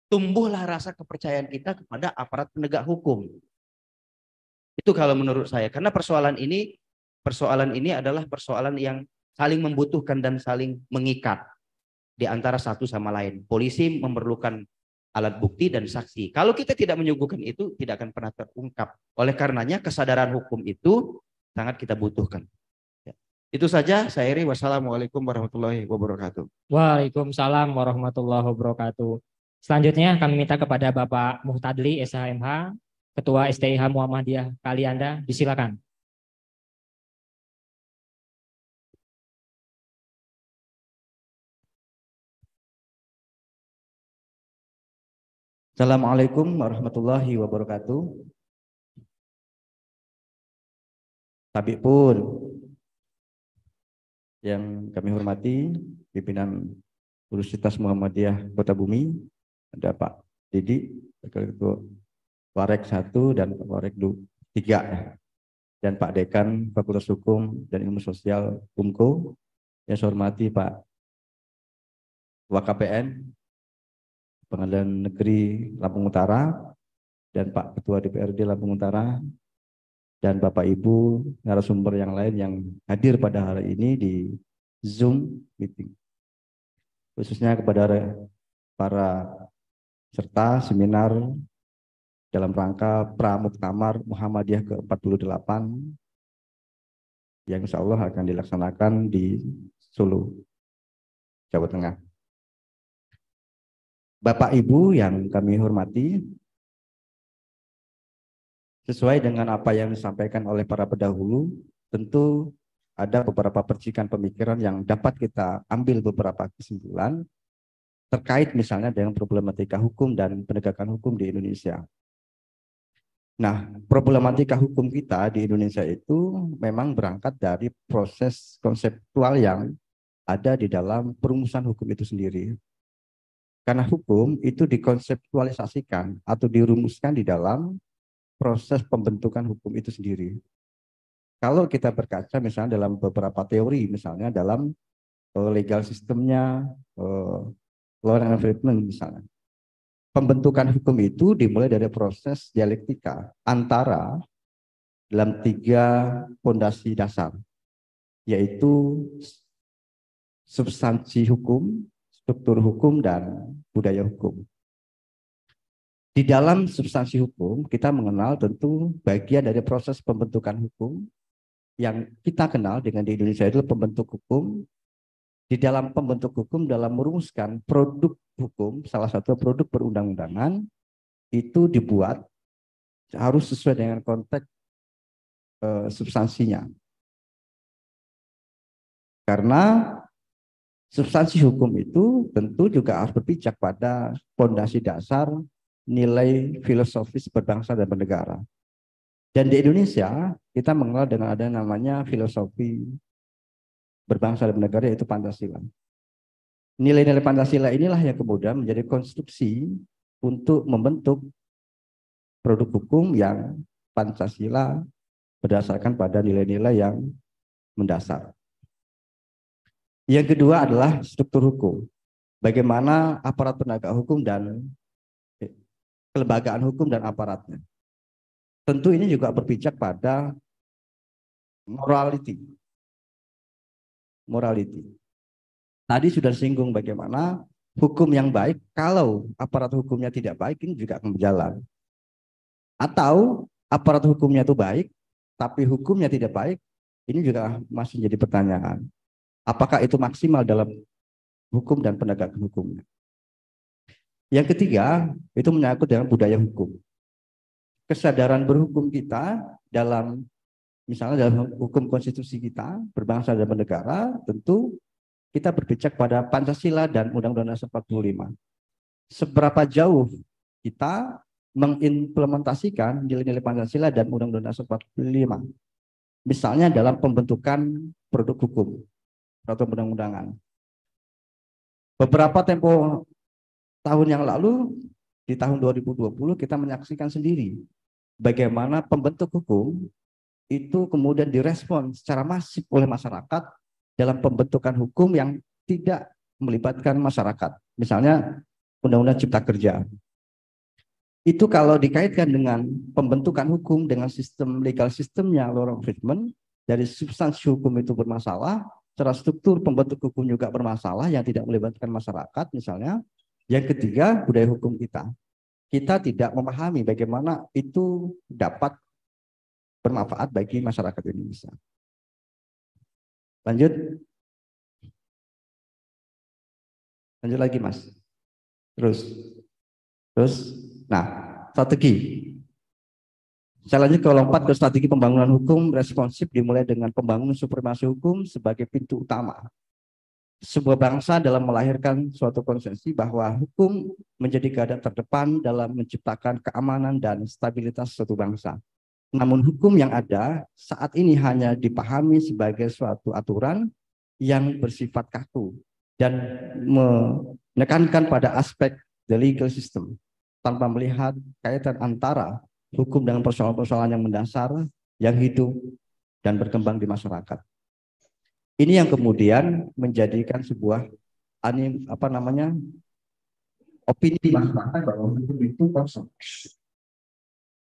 tumbuhlah rasa kepercayaan kita kepada aparat penegak hukum. Itu kalau menurut saya. Karena persoalan ini adalah persoalan yang saling membutuhkan dan saling mengikat di antara satu sama lain. Polisi memerlukan alat bukti dan saksi. Kalau kita tidak menyuguhkan itu, tidak akan pernah terungkap. Oleh karenanya kesadaran hukum itu sangat kita butuhkan. Itu saja, saya Iri. Wassalamualaikum warahmatullahi wabarakatuh. Waalaikumsalam warahmatullahi wabarakatuh. Selanjutnya kami minta kepada Bapak Muhtadli SHMH, Ketua STIH Muhammadiyah Kalianda, disilakan. Assalamualaikum warahmatullahi wabarakatuh. Tabik pun yang kami hormati, pimpinan Universitas Muhammadiyah Kota Bumi, ada Pak Didi, Ketua Warek 1 dan Pak Warek 3, dan Pak Dekan Fakultas Hukum dan Ilmu Sosial UMKO, yang saya hormati Pak WKPN Pengadilan Negeri Lampung Utara, dan Pak Ketua DPRD Lampung Utara, dan Bapak Ibu narasumber yang lain yang hadir pada hari ini di Zoom meeting. Khususnya kepada para peserta seminar dalam rangka Pramuktamar Muhammadiyah ke-48 yang insya Allah akan dilaksanakan di Solo, Jawa Tengah. Bapak Ibu yang kami hormati, sesuai dengan apa yang disampaikan oleh para pendahulu, tentu ada beberapa percikan pemikiran yang dapat kita ambil beberapa kesimpulan terkait misalnya dengan problematika hukum dan penegakan hukum di Indonesia. Nah, problematika hukum kita di Indonesia itu memang berangkat dari proses konseptual yang ada di dalam perumusan hukum itu sendiri. Karena hukum itu dikonseptualisasikan atau dirumuskan di dalam proses pembentukan hukum itu sendiri. Kalau kita berkaca misalnya dalam beberapa teori, misalnya dalam legal sistemnya, law and enforcement misalnya. Pembentukan hukum itu dimulai dari proses dialektika antara dalam 3 fondasi dasar, yaitu substansi hukum, struktur hukum, dan budaya hukum. Di dalam substansi hukum, kita mengenal tentu bagian dari proses pembentukan hukum yang kita kenal dengan di Indonesia itu pembentuk hukum. Di dalam pembentuk hukum, dalam merumuskan produk hukum, salah satu produk perundang-undangan, itu dibuat harus sesuai dengan konteks substansinya. Karena substansi hukum itu tentu juga harus berpijak pada fondasi dasar nilai filosofis berbangsa dan bernegara. Dan di Indonesia kita mengenal dengan ada namanya filosofi berbangsa dan bernegara, yaitu Pancasila. Nilai-nilai Pancasila inilah yang kemudian menjadi konstruksi untuk membentuk produk hukum yang Pancasila berdasarkan pada nilai-nilai yang mendasar. Yang kedua adalah struktur hukum. Bagaimana aparat penegak hukum dan kelembagaan hukum dan aparatnya. Tentu ini juga berpijak pada morality. Tadi sudah disinggung bagaimana hukum yang baik, kalau aparat hukumnya tidak baik, ini juga akan berjalan. Atau aparat hukumnya itu baik, tapi hukumnya tidak baik, ini juga masih jadi pertanyaan. Apakah itu maksimal dalam hukum dan penegakan hukumnya? Yang ketiga, itu menyangkut dengan budaya hukum. Kesadaran berhukum kita dalam, misalnya dalam hukum konstitusi kita, berbangsa dan bernegara, tentu kita berpijak pada Pancasila dan Undang-Undang Dasar 45. Seberapa jauh kita mengimplementasikan nilai-nilai Pancasila dan Undang-Undang Dasar 45. Misalnya dalam pembentukan produk hukum atau undang-undangan. Beberapa tempo tahun yang lalu, di tahun 2020, kita menyaksikan sendiri bagaimana pembentuk hukum itu kemudian direspon secara masif oleh masyarakat dalam pembentukan hukum yang tidak melibatkan masyarakat. Misalnya Undang-Undang Cipta Kerja. Itu kalau dikaitkan dengan pembentukan hukum dengan sistem legal sistemnya law enforcement, dari substansi hukum itu bermasalah, secara struktur pembentuk hukum juga bermasalah yang tidak melibatkan masyarakat misalnya. Yang ketiga, budaya hukum kita. Kita tidak memahami bagaimana itu dapat bermanfaat bagi masyarakat Indonesia. Lanjut lagi Mas. Terus Terus, nah, strategi. Saya lanjut ke lompat ke strategi pembangunan hukum responsif dimulai dengan pembangunan supremasi hukum sebagai pintu utama. Sebuah bangsa dalam melahirkan suatu konsepsi bahwa hukum menjadi garda terdepan dalam menciptakan keamanan dan stabilitas suatu bangsa. Namun hukum yang ada saat ini hanya dipahami sebagai suatu aturan yang bersifat kaku dan menekankan pada aspek the legal system tanpa melihat kaitan antara hukum dengan persoalan-persoalan yang mendasar, yang hidup dan berkembang di masyarakat. Ini yang kemudian menjadikan sebuah opini di masyarakat bahwa hukum itu kosong.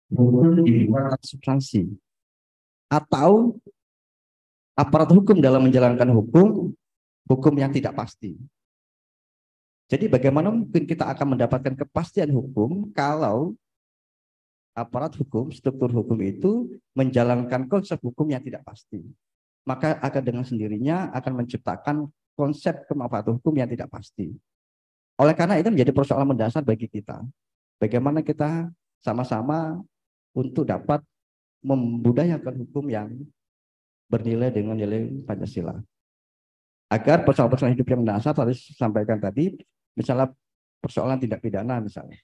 Hukum dibuat substansi. Atau aparat hukum dalam menjalankan hukum yang tidak pasti. Jadi bagaimana mungkin kita akan mendapatkan kepastian hukum kalau aparat hukum, struktur hukum itu menjalankan konsep hukum yang tidak pasti. Maka akan dengan sendirinya akan menciptakan konsep kemanfaatan hukum yang tidak pasti. Oleh karena itu menjadi persoalan mendasar bagi kita. Bagaimana kita sama-sama untuk dapat membudayakan hukum yang bernilai dengan nilai Pancasila. Agar persoalan-persoalan hidup yang mendasar tadi sampaikan tadi, misalnya persoalan tindak pidana misalnya.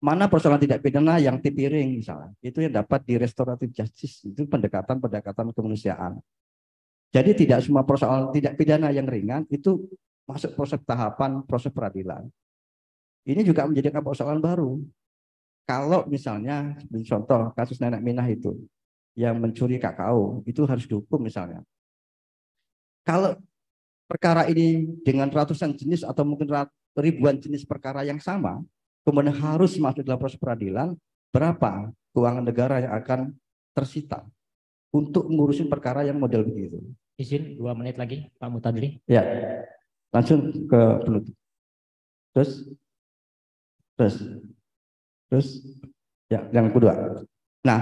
Mana persoalan tidak pidana yang tipiring misalnya, itu yang dapat di restoratif justice, itu pendekatan kemanusiaan. Jadi tidak semua persoalan tidak pidana yang ringan itu masuk proses tahapan proses peradilan. Ini juga menjadi persoalan baru. Kalau misalnya contoh kasus nenek Minah itu yang mencuri kakao itu harus dihukum misalnya. Kalau perkara ini dengan ratusan jenis atau mungkin ribuan jenis perkara yang sama, kemudian harus masuk dalam proses peradilan, berapa keuangan negara yang akan tersita untuk ngurusin perkara yang model begitu. Izin 2 menit lagi, Pak Mutadli. Ya, langsung ke penutup. Terus, ya, yang kedua. Nah,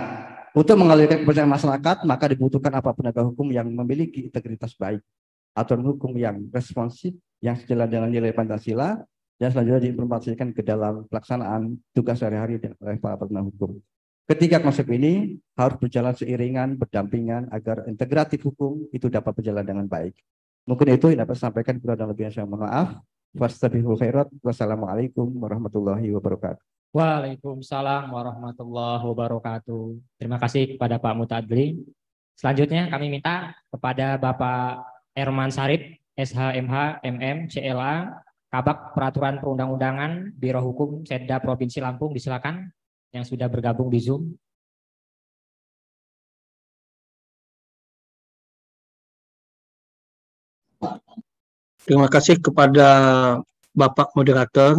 untuk mengalirkan kepercayaan masyarakat, maka dibutuhkan apa penegak hukum yang memiliki integritas baik, aturan hukum yang responsif, yang sejalan dengan nilai Pancasila, dan selanjutnya diimplementasikan ke dalam pelaksanaan tugas sehari-hari oleh para penegak hukum. Ketiga konsep ini harus berjalan seiringan, berdampingan agar integratif hukum itu dapat berjalan dengan baik. Mungkin itu yang dapat saya sampaikan, kurang dan lebihnya saya mohon maaf. Fastabiqul khairat. Wassalamualaikum warahmatullahi wabarakatuh. Waalaikumsalam warahmatullahi wabarakatuh. Terima kasih kepada Pak Mutadli. Selanjutnya kami minta kepada Bapak Herman Sarip, SHMH, MM, CLA, Kabak Peraturan Perundang-undangan, Biro Hukum Setda Provinsi Lampung, disilakan yang sudah bergabung di Zoom. Terima kasih kepada Bapak Moderator.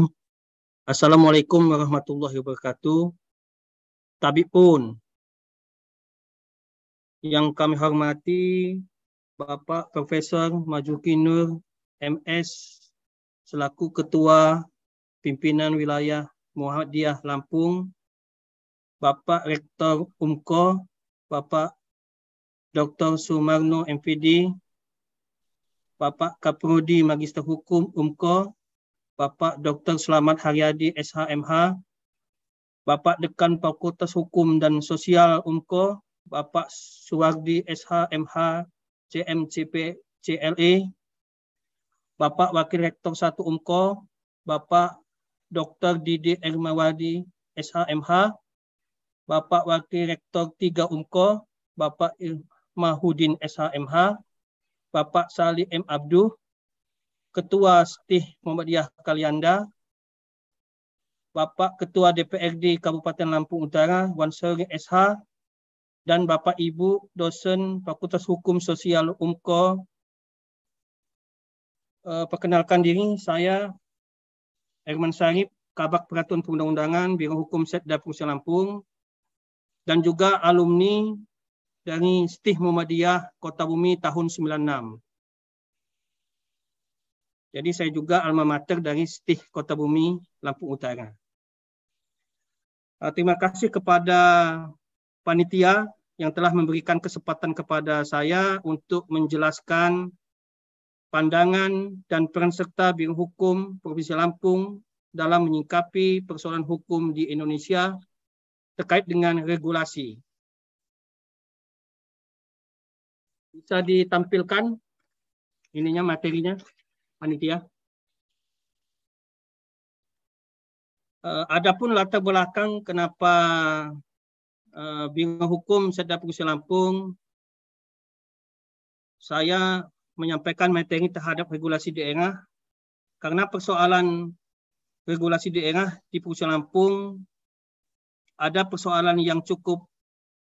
Assalamualaikum warahmatullahi wabarakatuh. Tabipun yang kami hormati Bapak Profesor Majuki Nur, MS, selaku Ketua Pimpinan Wilayah Muhammadiyah Lampung, Bapak Rektor UMKO, Bapak Dr. Sumarno MPD, Bapak Kaprodi Magister Hukum UMKO, Bapak Dr. Selamat Haryadi SHMH, Bapak Dekan Fakultas Hukum dan Sosial UMKO, Bapak Suwardi SHMH CMCP CLE, Bapak Wakil Rektor 1 UMKO, Bapak Dr. Didi Ermawadi SHMH, Bapak Wakil Rektor 3 UMKO, Bapak Ilmahudin SHMH, Bapak Salih M. Abduh, Ketua Stih Muhammadiyah Kalianda, Bapak Ketua DPRD Kabupaten Lampung Utara, Wansuri SH, dan Bapak Ibu dosen Fakultas Hukum Sosial UMKO. Perkenalkan diri, saya Herman Sarip, Kabak Peraturan Perundang-undangan, Biro Hukum Setda Provinsi Lampung, dan juga alumni dari Stih Muhammadiyah Kota Bumi tahun 96. Jadi saya juga alma mater dari Stih Kota Bumi Lampung Utara. Terima kasih kepada panitia yang telah memberikan kesempatan kepada saya untuk menjelaskan pandangan dan peran serta Biro Hukum Provinsi Lampung dalam menyikapi persoalan hukum di Indonesia terkait dengan regulasi. Bisa ditampilkan ininya, materinya, panitia. Adapun latar belakang kenapa Biro Hukum Setda Provinsi Lampung saya menyampaikan materi terhadap regulasi daerah, karena persoalan regulasi daerah di Provinsi Lampung ada persoalan yang cukup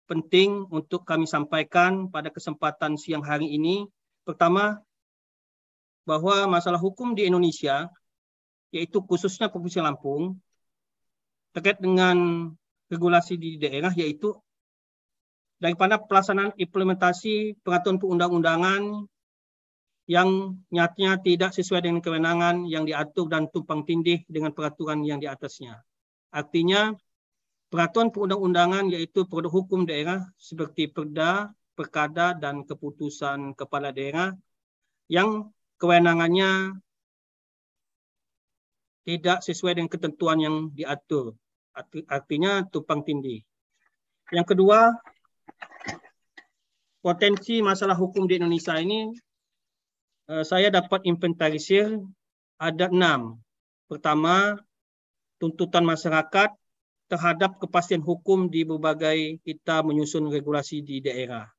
penting untuk kami sampaikan pada kesempatan siang hari ini. Pertama, bahwa masalah hukum di Indonesia, yaitu khususnya Provinsi Lampung, terkait dengan regulasi di daerah, yaitu daripada pelaksanaan implementasi peraturan perundang-undangan yang nyatanya tidak sesuai dengan kewenangan yang diatur dan tumpang tindih dengan peraturan yang di atasnya. Artinya, peraturan perundang-undangan yaitu produk hukum daerah seperti Perda, Perkada, dan keputusan kepala daerah yang kewenangannya tidak sesuai dengan ketentuan yang diatur. Artinya tumpang tindih. Yang kedua, potensi masalah hukum di Indonesia ini saya dapat inventarisir ada 6. Pertama, tuntutan masyarakat terhadap kepastian hukum di berbagai kita menyusun regulasi di daerah.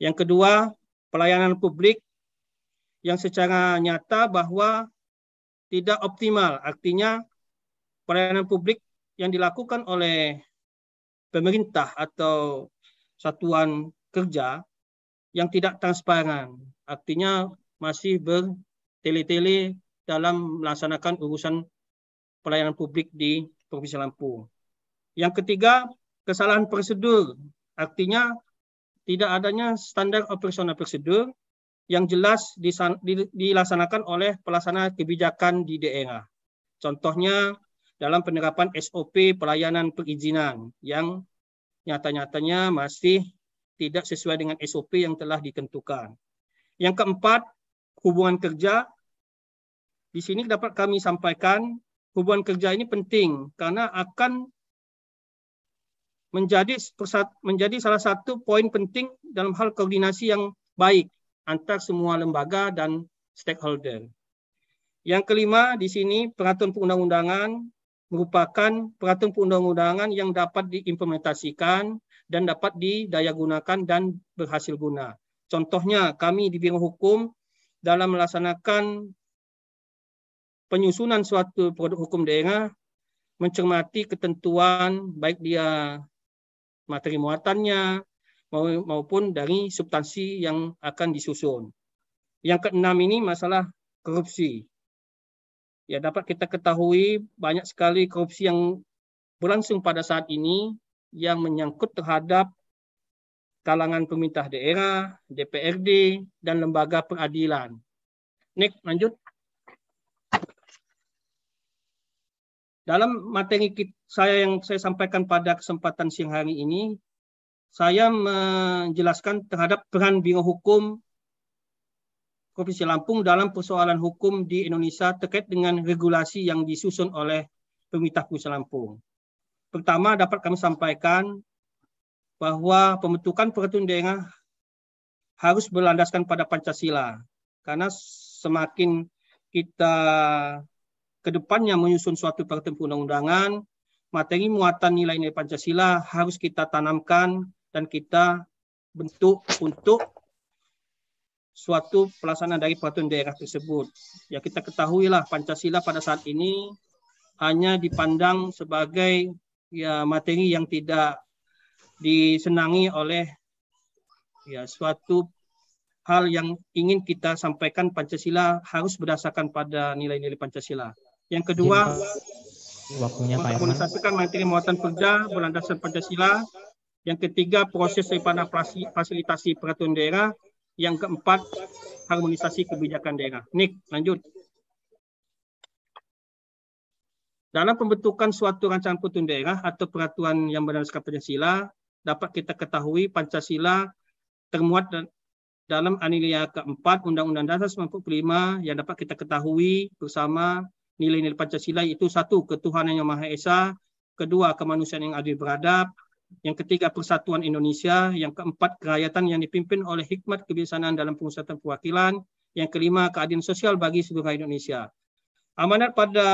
Yang kedua, pelayanan publik yang secara nyata bahwa tidak optimal. Artinya pelayanan publik yang dilakukan oleh pemerintah atau satuan kerja yang tidak transparan. Artinya masih bertele-tele dalam melaksanakan urusan pelayanan publik di Provinsi Lampung. Yang ketiga, kesalahan prosedur. Artinya tidak adanya standar operasional prosedur yang jelas dilaksanakan oleh pelaksana kebijakan di daerah. Contohnya dalam penerapan SOP pelayanan perizinan yang nyata-nyatanya masih tidak sesuai dengan SOP yang telah ditentukan. Yang keempat, hubungan kerja. Di sini dapat kami sampaikan hubungan kerja ini penting karena akan menjadi salah satu poin penting dalam hal koordinasi yang baik antar semua lembaga dan stakeholder. Yang kelima, di sini peraturan perundang-undangan merupakan peraturan perundang-undangan yang dapat diimplementasikan dan dapat didayagunakan dan berhasil guna. Contohnya, kami di Biro Hukum dalam melaksanakan penyusunan suatu produk hukum daerah mencermati ketentuan baik dia materi muatannya maupun dari substansi yang akan disusun. Yang keenam ini masalah korupsi. Ya, dapat kita ketahui banyak sekali korupsi yang berlangsung pada saat ini yang menyangkut terhadap kalangan pemerintah daerah, DPRD, dan lembaga peradilan. Next, lanjut. Dalam materi saya yang saya sampaikan pada kesempatan siang hari ini, saya menjelaskan terhadap peran Biro Hukum Provinsi Lampung dalam persoalan hukum di Indonesia terkait dengan regulasi yang disusun oleh pemerintah Provinsi Lampung. Pertama, dapat kami sampaikan bahwa pembentukan peraturan daerah harus berlandaskan pada Pancasila. Karena semakin kita ke depannya menyusun suatu peraturan perundang-undangan, materi muatan nilai-nilai Pancasila harus kita tanamkan dan kita bentuk untuk suatu pelaksanaan dari peraturan daerah tersebut. Ya, kita ketahuilah Pancasila pada saat ini hanya dipandang sebagai ya materi yang tidak disenangi oleh ya suatu hal yang ingin kita sampaikan. Pancasila harus berdasarkan pada nilai-nilai Pancasila. Yang kedua, waktunya Pak Herman. Mengharmonisasikan materi muatan kerja berlandaskan Pancasila. Yang ketiga, proses daripada fasilitasi peraturan daerah. Yang keempat, harmonisasi kebijakan daerah. Nik, lanjut. Dalam pembentukan suatu rancangan peraturan daerah atau peraturan yang berdasarkan Pancasila, dapat kita ketahui Pancasila termuat dalam alinea keempat Undang-Undang Dasar 1945 yang dapat kita ketahui bersama nilai-nilai Pancasila itu satu, ketuhanan yang Maha Esa, kedua, kemanusiaan yang adil beradab, yang ketiga, persatuan Indonesia, yang keempat, kerakyatan yang dipimpin oleh hikmat kebijaksanaan dalam pengusahaan perwakilan, yang kelima, keadilan sosial bagi seluruh Indonesia. Amanat pada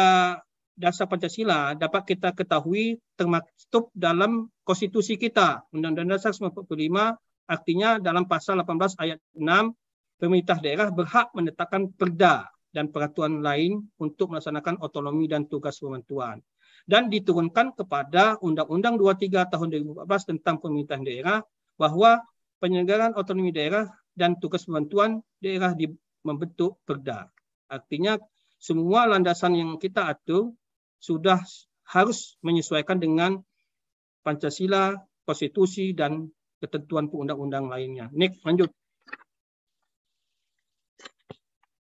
dasar Pancasila dapat kita ketahui termaktub dalam konstitusi kita, Undang-Undang Dasar 1945, artinya dalam pasal 18 ayat 6, pemerintah daerah berhak menetapkan perda dan peraturan lain untuk melaksanakan otonomi dan tugas pembantuan. Dan diturunkan kepada Undang-Undang 23 tahun 2014 tentang pemerintahan daerah bahwa penyelenggaraan otonomi daerah dan tugas pembantuan daerah membentuk perda. Artinya semua landasan yang kita atur sudah harus menyesuaikan dengan Pancasila, konstitusi, dan ketentuan perundang-undang lainnya. Next, lanjut.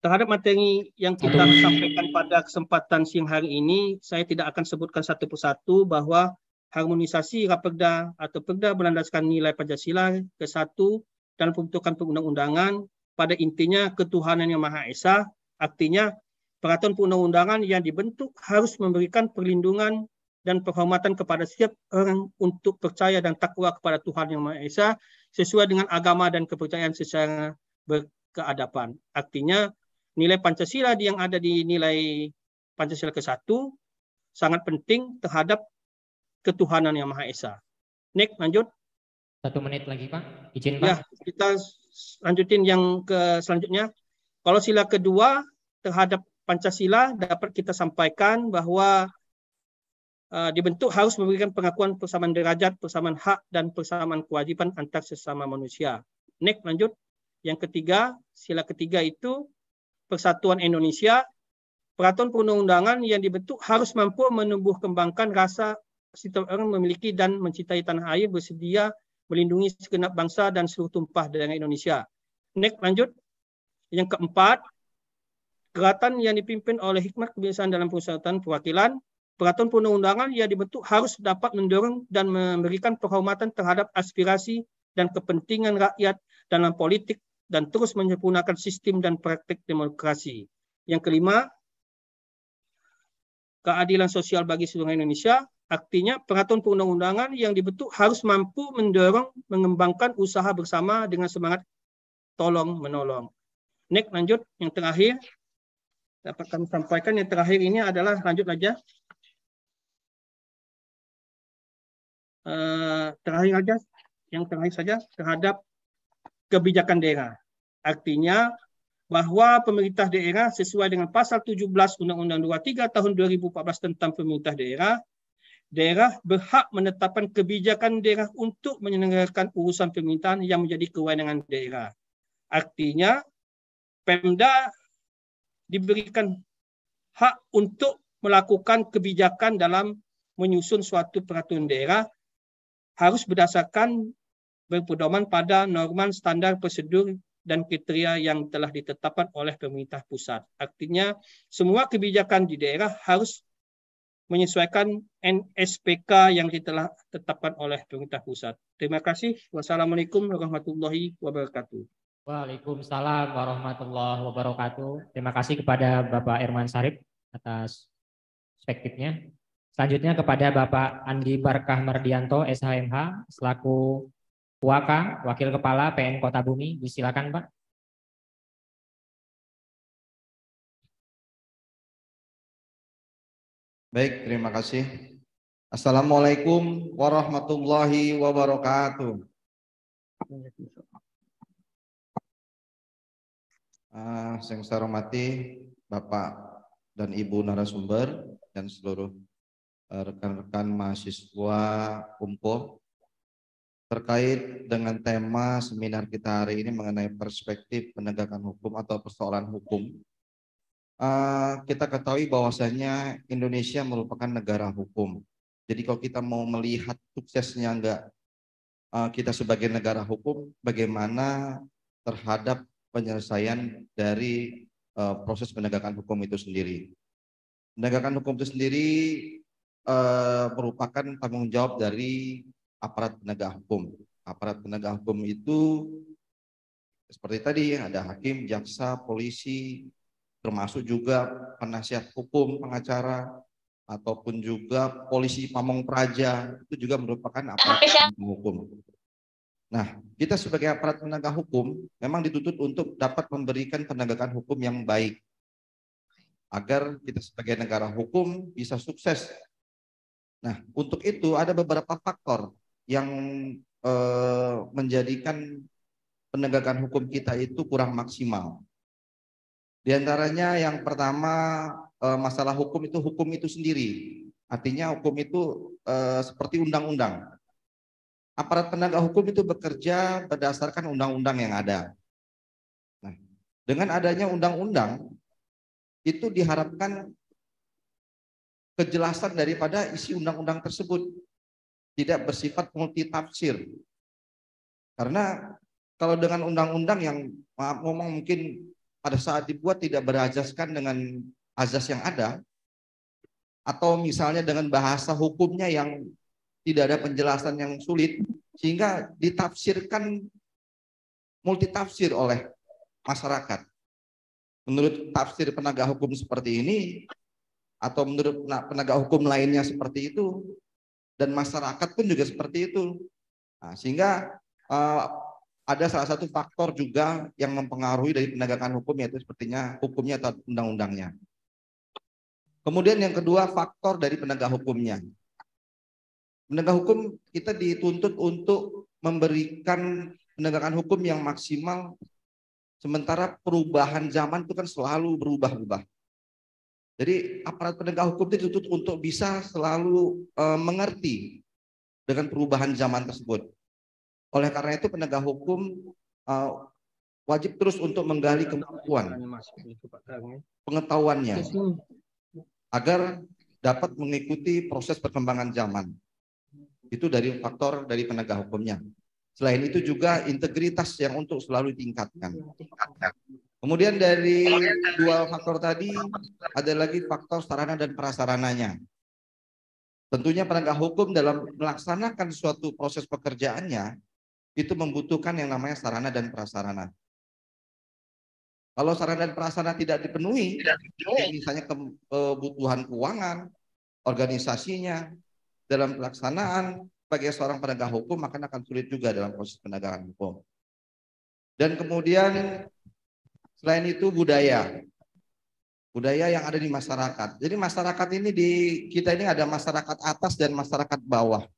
Terhadap materi yang kita sampaikan pada kesempatan siang hari ini, saya tidak akan sebutkan satu persatu bahwa harmonisasi Raperda atau Perda berlandaskan nilai Pancasila ke-1 dalam pembentukan perundang-undangan pada intinya ketuhanan yang Maha Esa, artinya peraturan perundang-undangan yang dibentuk harus memberikan perlindungan dan penghormatan kepada setiap orang untuk percaya dan takwa kepada Tuhan yang Maha Esa sesuai dengan agama dan kepercayaan secara berkeadaban. Artinya nilai Pancasila yang ada di nilai Pancasila ke-1 sangat penting terhadap ketuhanan yang Maha Esa. Next, lanjut. 1 menit lagi, Pak. Izin, Pak. Ya, kita lanjutin yang ke selanjutnya. Kalau sila kedua terhadap Pancasila dapat kita sampaikan bahwa dibentuk harus memberikan pengakuan persamaan derajat, persamaan hak, dan persamaan kewajiban antar sesama manusia. Next, lanjut. Yang ketiga, sila ketiga itu Persatuan Indonesia, peraturan perundang-undangan yang dibentuk harus mampu menumbuh kembangkan rasa setiap orang memiliki dan mencintai tanah air, bersedia melindungi segenap bangsa dan seluruh tumpah darah Indonesia. Next, lanjut. Yang keempat, gerakan yang dipimpin oleh hikmat kebijaksanaan dalam pengusahaan perwakilan, peraturan perundang-undangan yang dibentuk harus dapat mendorong dan memberikan penghormatan terhadap aspirasi dan kepentingan rakyat dalam politik dan terus menyempurnakan sistem dan praktik demokrasi. Yang kelima, keadilan sosial bagi seluruh Indonesia, artinya peraturan perundang-undangan yang dibentuk harus mampu mendorong mengembangkan usaha bersama dengan semangat tolong-menolong. Next, lanjut. Yang terakhir, dapat kami sampaikan yang terakhir ini adalah, lanjut aja. Yang terakhir saja terhadap kebijakan daerah. Artinya bahwa pemerintah daerah sesuai dengan pasal 17 Undang-Undang 23 tahun 2014 tentang pemerintah daerah, daerah berhak menetapkan kebijakan daerah untuk menyelenggarakan urusan pemerintahan yang menjadi kewenangan daerah. Artinya Pemda diberikan hak untuk melakukan kebijakan dalam menyusun suatu peraturan daerah harus berdasarkan berpedoman pada norma standar prosedur dan kriteria yang telah ditetapkan oleh pemerintah pusat. Artinya semua kebijakan di daerah harus menyesuaikan NSPK yang telah ditetapkan oleh pemerintah pusat. Terima kasih. Wassalamualaikum warahmatullahi wabarakatuh. Waalaikumsalam warahmatullahi wabarakatuh. Terima kasih kepada Bapak Irman Sarip atas perspektifnya. Selanjutnya kepada Bapak Andi Barkah Mardianto, SHMH, selaku Waka, Wakil Kepala PN Kota Bumi. Disilakan, Pak. Baik, terima kasih. Assalamualaikum warahmatullahi wabarakatuh. Yang saya hormati Bapak dan Ibu narasumber dan seluruh rekan-rekan mahasiswa UMPO terkait dengan tema seminar kita hari ini mengenai perspektif penegakan hukum atau persoalan hukum. Kita ketahui bahwasanya Indonesia merupakan negara hukum. Jadi kalau kita mau melihat suksesnya kita sebagai negara hukum, bagaimana terhadap penyelesaian dari proses penegakan hukum itu sendiri. Penegakan hukum itu sendiri merupakan tanggung jawab dari aparat penegak hukum. Aparat penegak hukum itu seperti tadi ada hakim, jaksa, polisi, termasuk juga penasihat hukum, pengacara, ataupun juga polisi pamong praja, itu juga merupakan aparat penegak hukum. Nah, kita sebagai aparat penegak hukum memang dituntut untuk dapat memberikan penegakan hukum yang baik, agar kita sebagai negara hukum bisa sukses. Nah, untuk itu ada beberapa faktor yang menjadikan penegakan hukum kita itu kurang maksimal. Di antaranya yang pertama, masalah hukum itu sendiri. Artinya hukum itu seperti undang-undang. Aparat penegak hukum itu bekerja berdasarkan undang-undang yang ada. Nah, dengan adanya undang-undang, itu diharapkan kejelasan daripada isi undang-undang tersebut tidak bersifat multitafsir. Karena kalau dengan undang-undang yang ngomong mungkin pada saat dibuat tidak berajaskan dengan azas yang ada, atau misalnya dengan bahasa hukumnya yang tidak ada penjelasan yang sulit, sehingga ditafsirkan multitafsir oleh masyarakat. Menurut tafsir penegak hukum seperti ini, atau menurut penegak hukum lainnya seperti itu, dan masyarakat pun juga seperti itu. Nah, sehingga ada salah satu faktor juga yang mempengaruhi dari penegakan hukum, yaitu sepertinya hukumnya atau undang-undangnya. Kemudian yang kedua, faktor dari penegak hukumnya. Penegak hukum kita dituntut untuk memberikan penegakan hukum yang maksimal, sementara perubahan zaman itu kan selalu berubah-ubah. Jadi aparat penegak hukum itu dituntut untuk bisa selalu mengerti dengan perubahan zaman tersebut. Oleh karena itu penegak hukum wajib terus untuk menggali kemampuan pengetahuannya agar dapat mengikuti proses perkembangan zaman. Itu dari faktor dari penegak hukumnya. Selain itu juga integritas yang untuk selalu ditingkatkan. Kemudian dari dua faktor tadi ada lagi faktor sarana dan prasarananya. Tentunya penegak hukum dalam melaksanakan suatu proses pekerjaannya itu membutuhkan yang namanya sarana dan prasarana. Kalau sarana dan prasarana tidak dipenuhi, misalnya kebutuhan keuangan, organisasinya, dalam pelaksanaan sebagai seorang penegak hukum, maka akan sulit juga dalam proses penegakan hukum. Dan kemudian selain itu budaya yang ada di masyarakat. Jadi masyarakat ini kita ini ada masyarakat atas dan masyarakat bawah.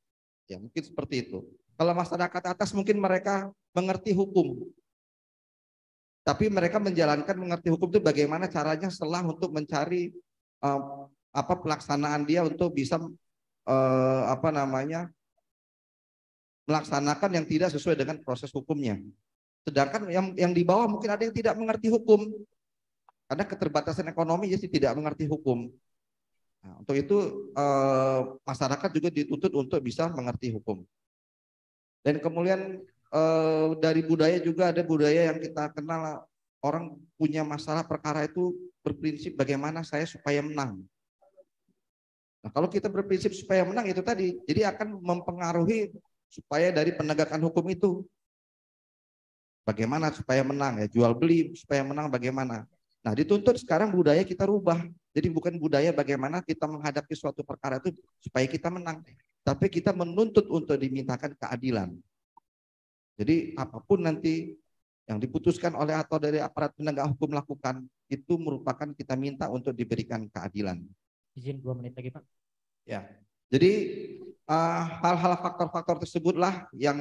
Ya mungkin seperti itu. Kalau masyarakat atas mungkin mereka mengerti hukum, tapi mereka mengerti hukum itu bagaimana caranya setelah untuk mencari pelaksanaan dia untuk bisa melaksanakan yang tidak sesuai dengan proses hukumnya. Sedangkan yang di bawah mungkin ada yang tidak mengerti hukum karena keterbatasan ekonomi, jadi tidak mengerti hukum. Nah, untuk itu masyarakat juga dituntut untuk bisa mengerti hukum. Dan kemudian dari budaya juga ada budaya yang kita kenal, orang punya masalah perkara itu berprinsip bagaimana saya supaya menang. Nah, kalau kita berprinsip supaya menang itu tadi, jadi akan mempengaruhi supaya dari penegakan hukum itu bagaimana supaya menang, ya jual beli supaya menang bagaimana. Nah, dituntut sekarang budaya kita rubah. Jadi bukan budaya bagaimana kita menghadapi suatu perkara itu supaya kita menang, tapi kita menuntut untuk dimintakan keadilan. Jadi apapun nanti yang diputuskan oleh atau dari aparat penegak hukum lakukan, itu merupakan kita minta untuk diberikan keadilan. Izin 2 menit lagi, Pak. Ya, jadi hal-hal faktor-faktor tersebutlah yang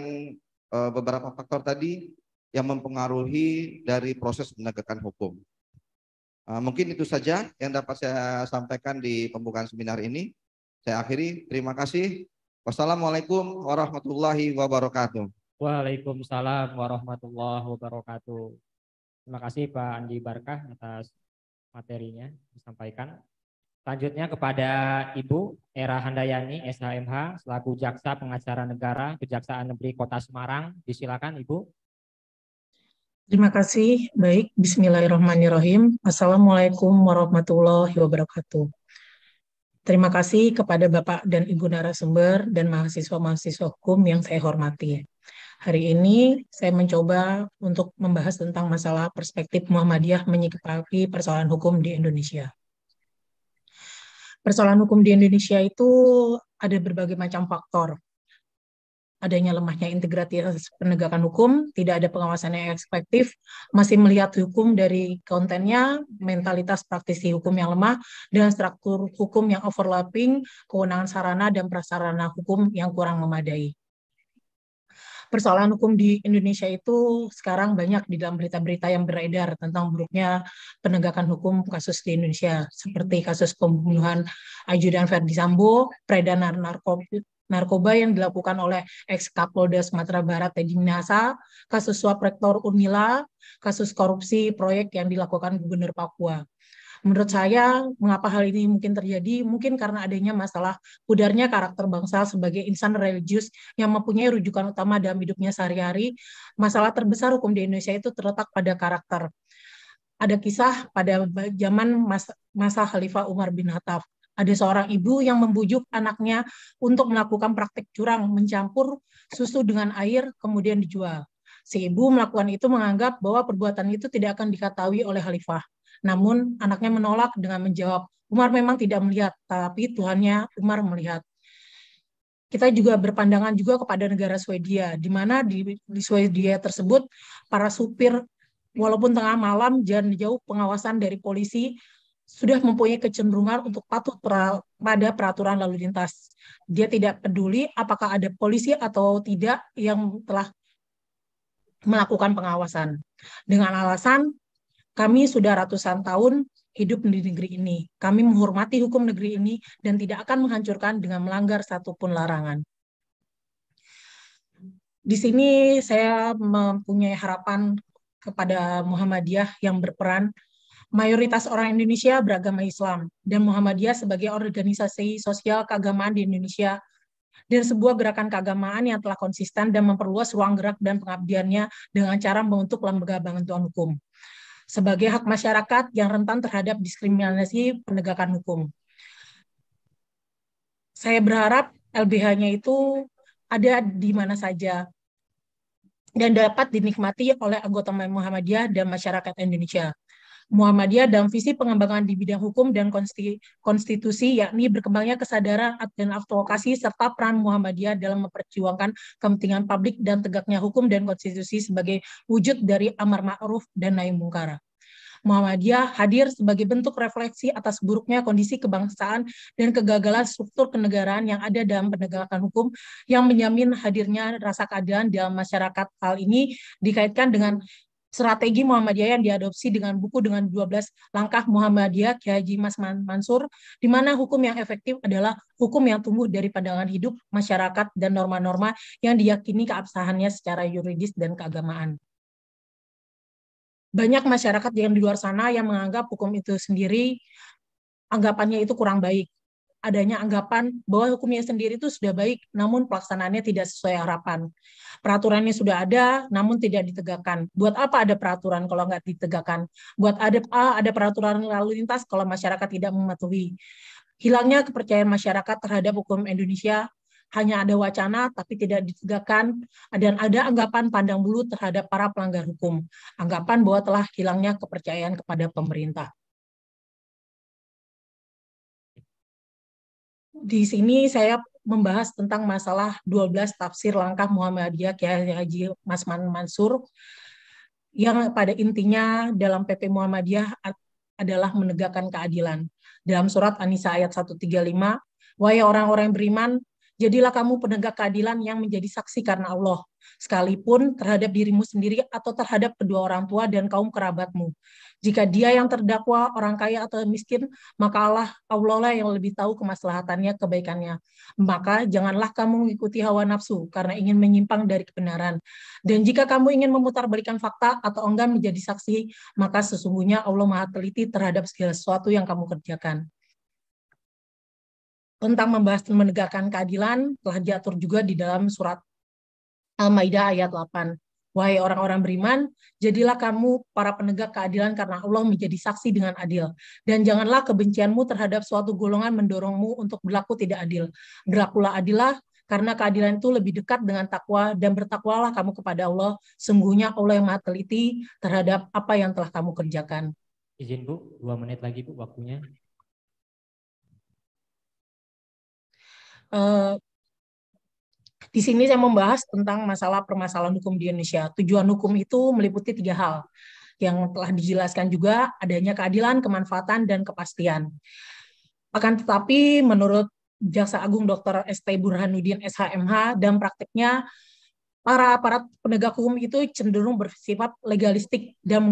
beberapa faktor tadi yang mempengaruhi dari proses penegakan hukum. Mungkin itu saja yang dapat saya sampaikan di pembukaan seminar ini. Saya akhiri, terima kasih. Wassalamualaikum warahmatullahi wabarakatuh. Waalaikumsalam warahmatullahi wabarakatuh. Terima kasih Pak Andi Barkah atas materinya disampaikan. Selanjutnya kepada Ibu Era Handayani, SHMH, selaku Jaksa Pengacara Negara Kejaksaan Negeri Kota Semarang. Disilakan Ibu. Terima kasih. Baik, bismillahirrahmanirrahim. Assalamualaikum warahmatullahi wabarakatuh. Terima kasih kepada Bapak dan Ibu narasumber dan mahasiswa-mahasiswa hukum yang saya hormati. Hari ini saya mencoba untuk membahas tentang masalah perspektif Muhammadiyah menyikapi persoalan hukum di Indonesia. Persoalan hukum di Indonesia itu ada berbagai macam faktor. Adanya lemahnya integritas penegakan hukum, tidak ada pengawasan yang efektif, masih melihat hukum dari kontennya, mentalitas praktisi hukum yang lemah, dan struktur hukum yang overlapping, kewenangan sarana dan prasarana hukum yang kurang memadai. Persoalan hukum di Indonesia itu sekarang banyak di dalam berita-berita yang beredar tentang buruknya penegakan hukum kasus di Indonesia, seperti kasus pembunuhan Ajudan Ferdi Sambo, peredaran narkoba yang dilakukan oleh ex-Kapolda Sumatera Barat Teddy Minahasa, kasus suap rektor Unmila, kasus korupsi proyek yang dilakukan Gubernur Papua. Menurut saya, mengapa hal ini mungkin terjadi? Mungkin karena adanya masalah pudarnya karakter bangsa sebagai insan religius yang mempunyai rujukan utama dalam hidupnya sehari-hari. Masalah terbesar hukum di Indonesia itu terletak pada karakter. Ada kisah pada zaman masa Khalifah Umar bin Khattab. Ada seorang ibu yang membujuk anaknya untuk melakukan praktik curang, mencampur susu dengan air, kemudian dijual. Si ibu melakukan itu menganggap bahwa perbuatan itu tidak akan diketahui oleh Khalifah. Namun anaknya menolak dengan menjawab, Umar memang tidak melihat, tapi Tuhannya Umar melihat. Kita juga berpandangan juga kepada negara Swedia, di mana di Swedia tersebut para supir walaupun tengah malam jalan jauh pengawasan dari polisi sudah mempunyai kecenderungan untuk patuh pada peraturan lalu lintas. Dia tidak peduli apakah ada polisi atau tidak yang telah melakukan pengawasan. Dengan alasan kami sudah ratusan tahun hidup di negeri ini. Kami menghormati hukum negeri ini dan tidak akan menghancurkan dengan melanggar satupun larangan. Di sini saya mempunyai harapan kepada Muhammadiyah yang berperan. Mayoritas orang Indonesia beragama Islam, dan Muhammadiyah sebagai organisasi sosial keagamaan di Indonesia dan sebuah gerakan keagamaan yang telah konsisten dan memperluas ruang gerak dan pengabdiannya dengan cara membentuk lembaga bantuan hukum sebagai hak masyarakat yang rentan terhadap diskriminasi penegakan hukum. Saya berharap LBH-nya itu ada di mana saja dan dapat dinikmati oleh anggota Muhammadiyah dan masyarakat Indonesia. Muhammadiyah dalam visi pengembangan di bidang hukum dan konstitusi, yakni berkembangnya kesadaran dan advokasi serta peran Muhammadiyah dalam memperjuangkan kepentingan publik dan tegaknya hukum dan konstitusi sebagai wujud dari amar ma'ruf dan nahi mungkar. Muhammadiyah hadir sebagai bentuk refleksi atas buruknya kondisi kebangsaan dan kegagalan struktur kenegaraan yang ada dalam penegakan hukum yang menjamin hadirnya rasa keadilan dalam masyarakat. Hal ini dikaitkan dengan strategi Muhammadiyah yang diadopsi dengan buku dengan 12 langkah Muhammadiyah Kiai Haji Mas Mansur, di mana hukum yang efektif adalah hukum yang tumbuh dari pandangan hidup masyarakat dan norma-norma yang diyakini keabsahannya secara yuridis dan keagamaan. Banyak masyarakat yang di luar sana yang menganggap hukum itu sendiri, anggapannya itu kurang baik. Adanya anggapan bahwa hukumnya sendiri itu sudah baik, namun pelaksanaannya tidak sesuai harapan. Peraturannya sudah ada, namun tidak ditegakkan. Buat apa ada peraturan kalau nggak ditegakkan? Buat ada peraturan lalu lintas kalau masyarakat tidak mematuhi? Hilangnya kepercayaan masyarakat terhadap hukum Indonesia, hanya ada wacana tapi tidak ditegakkan, dan ada anggapan pandang bulu terhadap para pelanggar hukum. Anggapan bahwa telah hilangnya kepercayaan kepada pemerintah. Di sini saya membahas tentang masalah 12 tafsir langkah Muhammadiyah Kiai Haji Mas Mansur yang pada intinya dalam PP Muhammadiyah adalah menegakkan keadilan. Dalam surat An-Nisa ayat 135, wahai orang-orang yang beriman, jadilah kamu penegak keadilan yang menjadi saksi karena Allah, sekalipun terhadap dirimu sendiri atau terhadap kedua orang tua dan kaum kerabatmu. Jika dia yang terdakwa orang kaya atau miskin, maka Allah lah yang lebih tahu kemaslahatannya, kebaikannya. Maka janganlah kamu mengikuti hawa nafsu karena ingin menyimpang dari kebenaran. Dan jika kamu ingin memutarbalikkan fakta atau enggan menjadi saksi, maka sesungguhnya Allah Maha teliti terhadap segala sesuatu yang kamu kerjakan. Tentang membahas menegakkan keadilan telah diatur juga di dalam surat Al-Maidah ayat 8. Wahai orang-orang beriman, jadilah kamu para penegak keadilan karena Allah menjadi saksi dengan adil. Dan janganlah kebencianmu terhadap suatu golongan mendorongmu untuk berlaku tidak adil. Berlakulah adilah Karena keadilan itu lebih dekat dengan takwa, dan bertakwalah kamu kepada Allah. Sungguhnya Allah yang maha teliti terhadap apa yang telah kamu kerjakan. Izin Bu, 2 menit lagi Bu waktunya. Di sini saya membahas tentang masalah permasalahan hukum di Indonesia. Tujuan hukum itu meliputi 3 hal yang telah dijelaskan juga, adanya keadilan, kemanfaatan, dan kepastian. Akan tetapi menurut Jaksa Agung Dr. ST Burhanuddin SHMH dan praktiknya, para aparat penegak hukum itu cenderung bersifat legalistik dan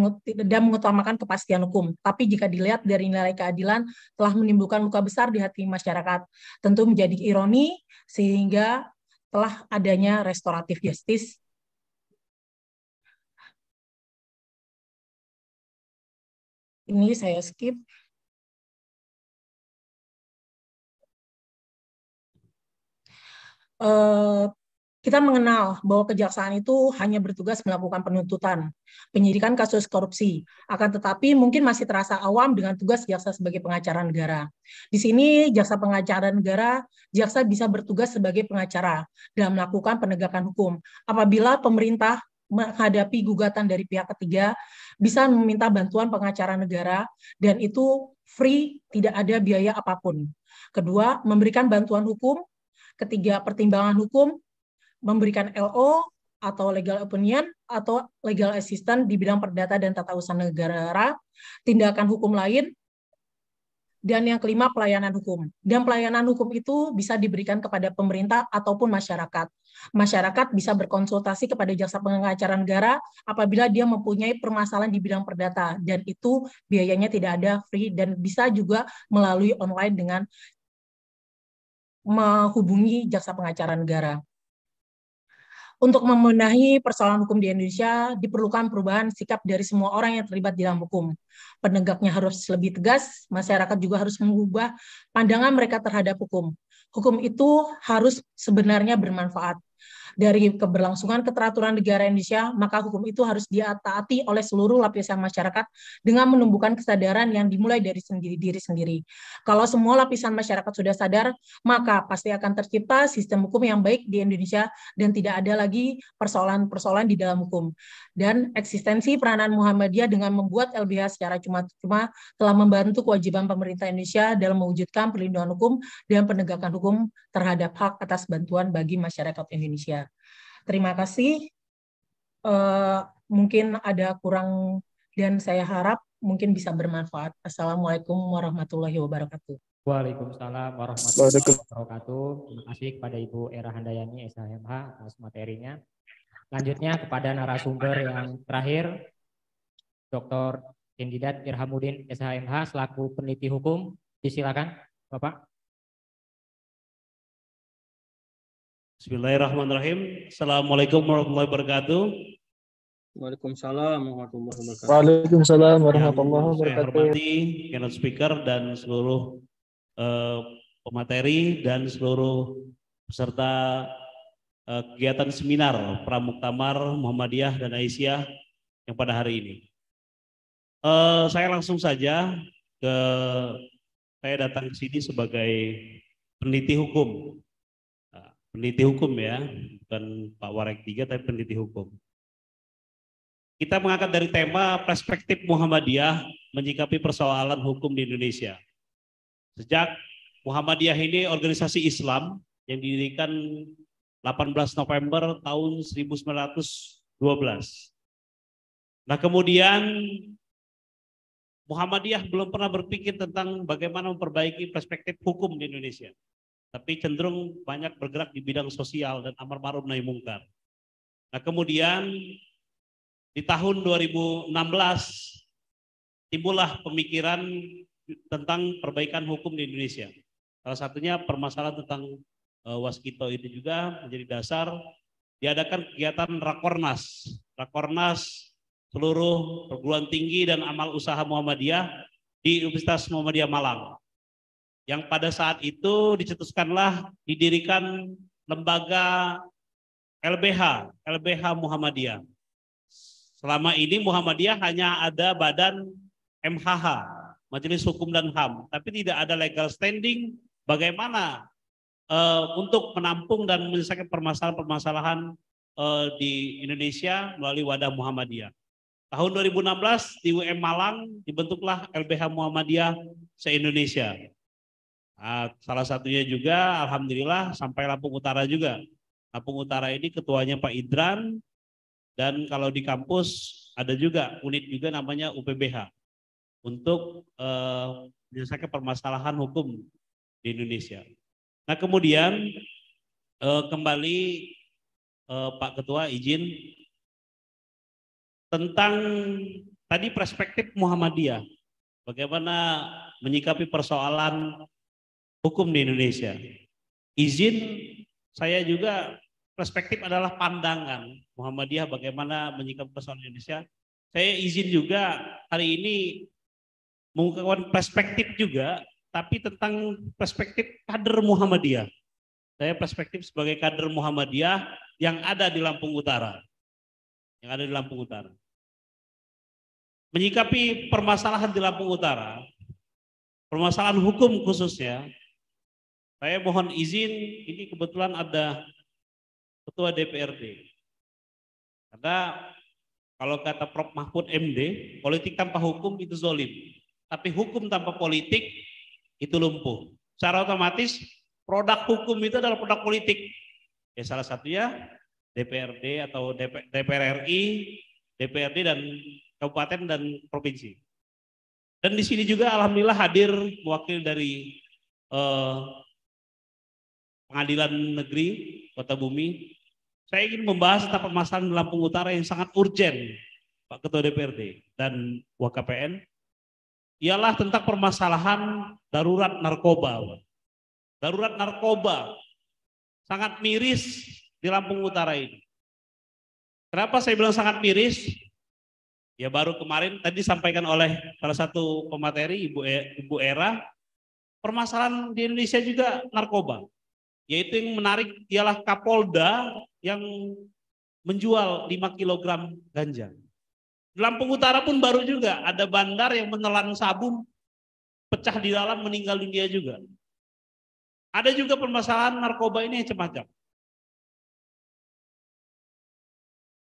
mengutamakan kepastian hukum. Tapi jika dilihat dari nilai keadilan telah menimbulkan luka besar di hati masyarakat, tentu menjadi ironi sehingga telah adanya restoratif justice. Ini saya skip. Kita mengenal bahwa kejaksaan itu hanya bertugas melakukan penuntutan, penyidikan kasus korupsi. Akan tetapi mungkin masih terasa awam dengan tugas jaksa sebagai pengacara negara. Di sini jaksa pengacara negara, jaksa bisa bertugas sebagai pengacara dalam melakukan penegakan hukum. Apabila pemerintah menghadapi gugatan dari pihak ketiga, bisa meminta bantuan pengacara negara, dan itu free, tidak ada biaya apapun. Kedua, memberikan bantuan hukum. Ketiga, pertimbangan hukum, memberikan LO atau legal opinion atau legal assistant di bidang perdata dan tata usaha negara, tindakan hukum lain, dan yang kelima pelayanan hukum. Dan pelayanan hukum itu bisa diberikan kepada pemerintah ataupun masyarakat. Masyarakat bisa berkonsultasi kepada jaksa pengacara negara apabila dia mempunyai permasalahan di bidang perdata, dan itu biayanya tidak ada, free, dan bisa juga melalui online dengan menghubungi jaksa pengacara negara. Untuk membenahi persoalan hukum di Indonesia, diperlukan perubahan sikap dari semua orang yang terlibat di dalam hukum. Penegaknya harus lebih tegas, masyarakat juga harus mengubah pandangan mereka terhadap hukum. Hukum itu harus sebenarnya bermanfaat. Dari keberlangsungan keteraturan negara Indonesia, maka hukum itu harus ditaati oleh seluruh lapisan masyarakat dengan menumbuhkan kesadaran yang dimulai dari diri sendiri. Kalau semua lapisan masyarakat sudah sadar, maka pasti akan tercipta sistem hukum yang baik di Indonesia dan tidak ada lagi persoalan-persoalan di dalam hukum. Dan eksistensi peranan Muhammadiyah dengan membuat LBH secara cuma-cuma telah membantu kewajiban pemerintah Indonesia dalam mewujudkan perlindungan hukum dan penegakan hukum terhadap hak atas bantuan bagi masyarakat Indonesia. Terima kasih. Mungkin ada kurang dan saya harap mungkin bisa bermanfaat. Assalamualaikum warahmatullahi wabarakatuh. Waalaikumsalam warahmatullahi wabarakatuh. Terima kasih kepada Ibu Era Handayani SHMH atas materinya. Selanjutnya kepada narasumber yang terakhir, Dr. Kandidat Irhamuddin SHMH selaku peneliti hukum. Disilakan, Bapak. Bismillahirrahmanirrahim. Assalamualaikum warahmatullahi wabarakatuh. Waalaikumsalam warahmatullahi wabarakatuh. Waalaikumsalam warahmatullahi Yang saya wabarakatuh. hormati keynote speaker dan seluruh pemateri dan seluruh peserta kegiatan seminar Pramuktamar Muhammadiyah dan Aisyah yang pada hari ini. Saya langsung saja saya datang ke sini sebagai peneliti hukum. Peneliti hukum ya, bukan Pak Warek 3 tapi peneliti hukum. Kita mengangkat dari tema perspektif Muhammadiyah menyikapi persoalan hukum di Indonesia. Sejak Muhammadiyah ini organisasi Islam yang didirikan 18 November tahun 1912. Nah kemudian Muhammadiyah belum pernah berpikir tentang bagaimana memperbaiki perspektif hukum di Indonesia. Tapi cenderung banyak bergerak di bidang sosial dan amar ma'ruf nahi mungkar. Nah kemudian di tahun 2016 timbullah pemikiran tentang perbaikan hukum di Indonesia. Salah satunya permasalahan tentang waskito itu juga menjadi dasar diadakan kegiatan Rakornas. Rakornas seluruh perguruan tinggi dan amal usaha Muhammadiyah di Universitas Muhammadiyah Malang. Yang pada saat itu dicetuskanlah didirikan lembaga LBH Muhammadiyah. Selama ini Muhammadiyah hanya ada badan MHH, Majelis Hukum dan HAM, tapi tidak ada legal standing bagaimana untuk menampung dan menyelesaikan permasalahan-permasalahan di Indonesia melalui wadah Muhammadiyah. Tahun 2016 di UM Malang dibentuklah LBH Muhammadiyah se-Indonesia. Salah satunya juga alhamdulillah sampai Lampung Utara juga. Lampung Utara ini ketuanya Pak Idran, dan kalau di kampus ada juga unit juga namanya UPBH untuk menyelesaikan permasalahan hukum di Indonesia. Nah kemudian kembali Pak Ketua izin tentang tadi perspektif Muhammadiyah, bagaimana menyikapi persoalan hukum di Indonesia. Izin saya juga perspektif adalah pandangan Muhammadiyah bagaimana menyikapi persoalan Indonesia. Saya izin juga hari ini mengungkapkan perspektif juga, tapi tentang perspektif kader Muhammadiyah. Saya perspektif sebagai kader Muhammadiyah yang ada di Lampung Utara. Yang ada di Lampung Utara. Menyikapi permasalahan di Lampung Utara, permasalahan hukum khususnya, saya mohon izin, ini kebetulan ada Ketua DPRD. Karena kalau kata Prof. Mahfud MD, politik tanpa hukum itu zolim. Tapi hukum tanpa politik itu lumpuh. Secara otomatis produk hukum itu adalah produk politik. Ya, salah satunya DPRD atau DPR RI, DPRD dan kabupaten dan provinsi. Dan di sini juga alhamdulillah hadir wakil dari Pengadilan Negeri Kota Bumi. Saya ingin membahas tentang permasalahan di Lampung Utara yang sangat urgen, Pak Ketua DPRD dan WKPN, ialah tentang permasalahan darurat narkoba. Darurat narkoba sangat miris di Lampung Utara ini. Kenapa saya bilang sangat miris? Ya baru kemarin tadi disampaikan oleh salah satu pemateri Ibu Era, permasalahan di Indonesia juga narkoba. Yaitu yang menarik ialah Kapolda yang menjual 5 kg ganja. Di Lampung Utara pun baru juga ada bandar yang menelan sabu, pecah di dalam, meninggal dunia juga. Ada juga permasalahan narkoba ini yang macam-macam.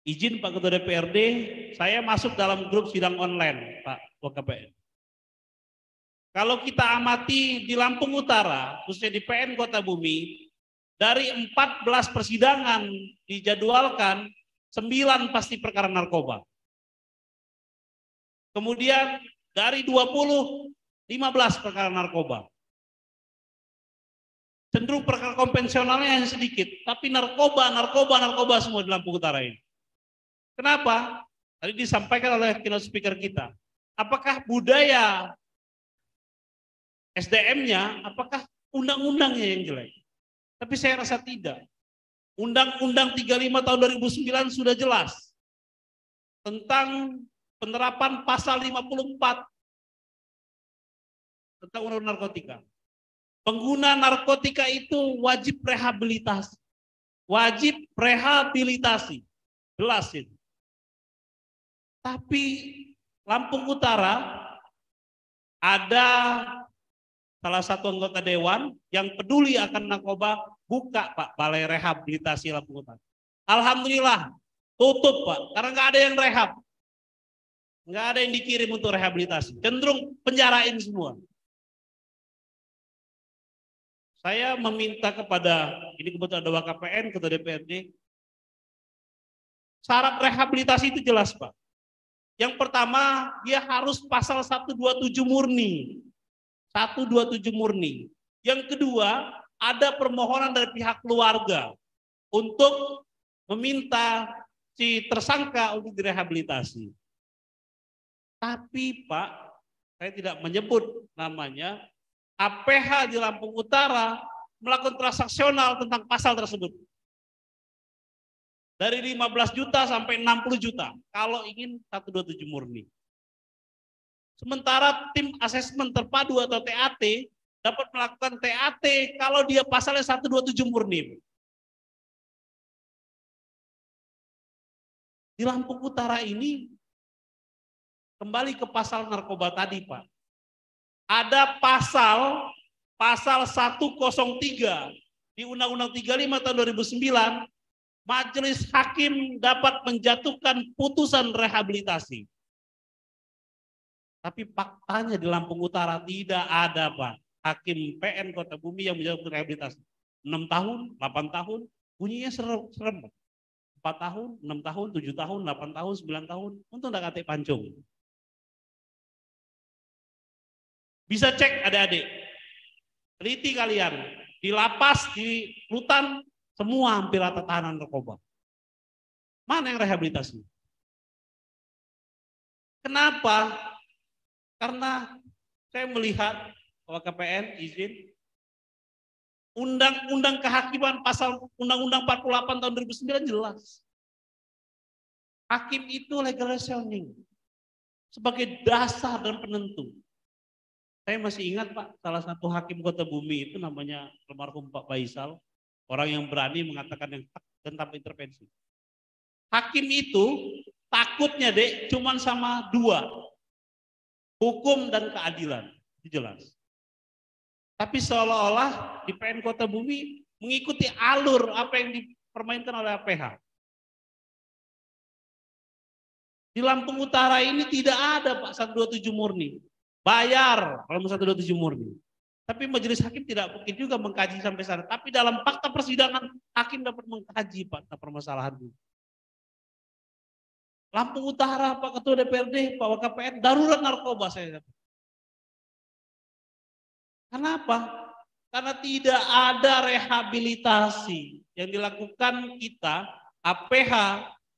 Izin Pak Ketua DPRD, saya masuk dalam grup sidang online Pak WKPN. Kalau kita amati di Lampung Utara, khususnya di PN Kota Bumi, dari 14 persidangan dijadwalkan, 9 pasti perkara narkoba. Kemudian dari 20, 15 perkara narkoba. Cenderung perkara konvensionalnya hanya sedikit, tapi narkoba semua di Lampung Utara ini. Kenapa? Tadi disampaikan oleh keynote speaker kita. Apakah budaya SDM-nya, apakah undang-undangnya yang jelek? Tapi saya rasa tidak. Undang-Undang 35 tahun 2009 sudah jelas tentang penerapan pasal 54 tentang undang-undang narkotika. Pengguna narkotika itu wajib rehabilitasi. Wajib rehabilitasi. Jelas itu. Tapi Lampung Utara ada salah satu anggota dewan yang peduli akan narkoba, buka Pak Balai Rehabilitasi Lampung Utara. Alhamdulillah tutup Pak, karena nggak ada yang rehab. Nggak ada yang dikirim untuk rehabilitasi. Cenderung penjarain semua. Saya meminta kepada, ini kebetulan ada WKPN, Ketua DPRD, syarat rehabilitasi itu jelas Pak. Yang pertama, dia harus pasal 127 murni. 127 murni. Yang kedua, ada permohonan dari pihak keluarga untuk meminta si tersangka untuk direhabilitasi. Tapi Pak, saya tidak menyebut namanya, APH di Lampung Utara melakukan transaksional tentang pasal tersebut. Dari 15 juta sampai 60 juta, kalau ingin 127 murni. Sementara tim asesmen terpadu atau TAT dapat melakukan TAT kalau dia pasalnya 127 murni. Di Lampung Utara ini, kembali ke pasal narkoba tadi Pak. Ada pasal 103 di di Undang-Undang 35 tahun 2009, majelis hakim dapat menjatuhkan putusan rehabilitasi. Tapi faktanya di Lampung Utara tidak ada, Pak, hakim PN Kota Bumi yang menjatuhkan rehabilitasi. 6 tahun, 8 tahun, bunyinya serem. 4 tahun, 6 tahun, 7 tahun, 8 tahun, 9 tahun, untung enggak kate pancung. Bisa cek adik-adik, teliti kalian, di lapas, di rutan, semua hampir rata tahanan narkoba. Mana yang rehabilitasi? Kenapa? Karena saya melihat bahwa KPN izin, Undang-Undang Kehakiman pasal Undang-Undang 48 tahun 2009 jelas. Hakim itu legal reasoning sebagai dasar dan penentu. Saya masih ingat, Pak, salah satu hakim Kota Bumi itu namanya almarhum Pak Faisal, orang yang berani mengatakan yang hak dan tanpa intervensi. Hakim itu takutnya, Dek, cuman sama dua, hukum dan keadilan, itu jelas. Tapi seolah-olah di PN Kota Bumi mengikuti alur apa yang dipermainkan oleh APH. Di Lampung Utara ini tidak ada, Pak, 127 murni. Bayar kalau 127 murni. Tapi majelis hakim tidak mungkin juga mengkaji sampai sana. Tapi dalam fakta persidangan, hakim dapat mengkaji, Pak, permasalahan itu. Lampung Utara, Pak Ketua DPRD, Pak WKPN, darurat narkoba saya dapat. Kenapa? Karena tidak ada rehabilitasi yang dilakukan kita, APH,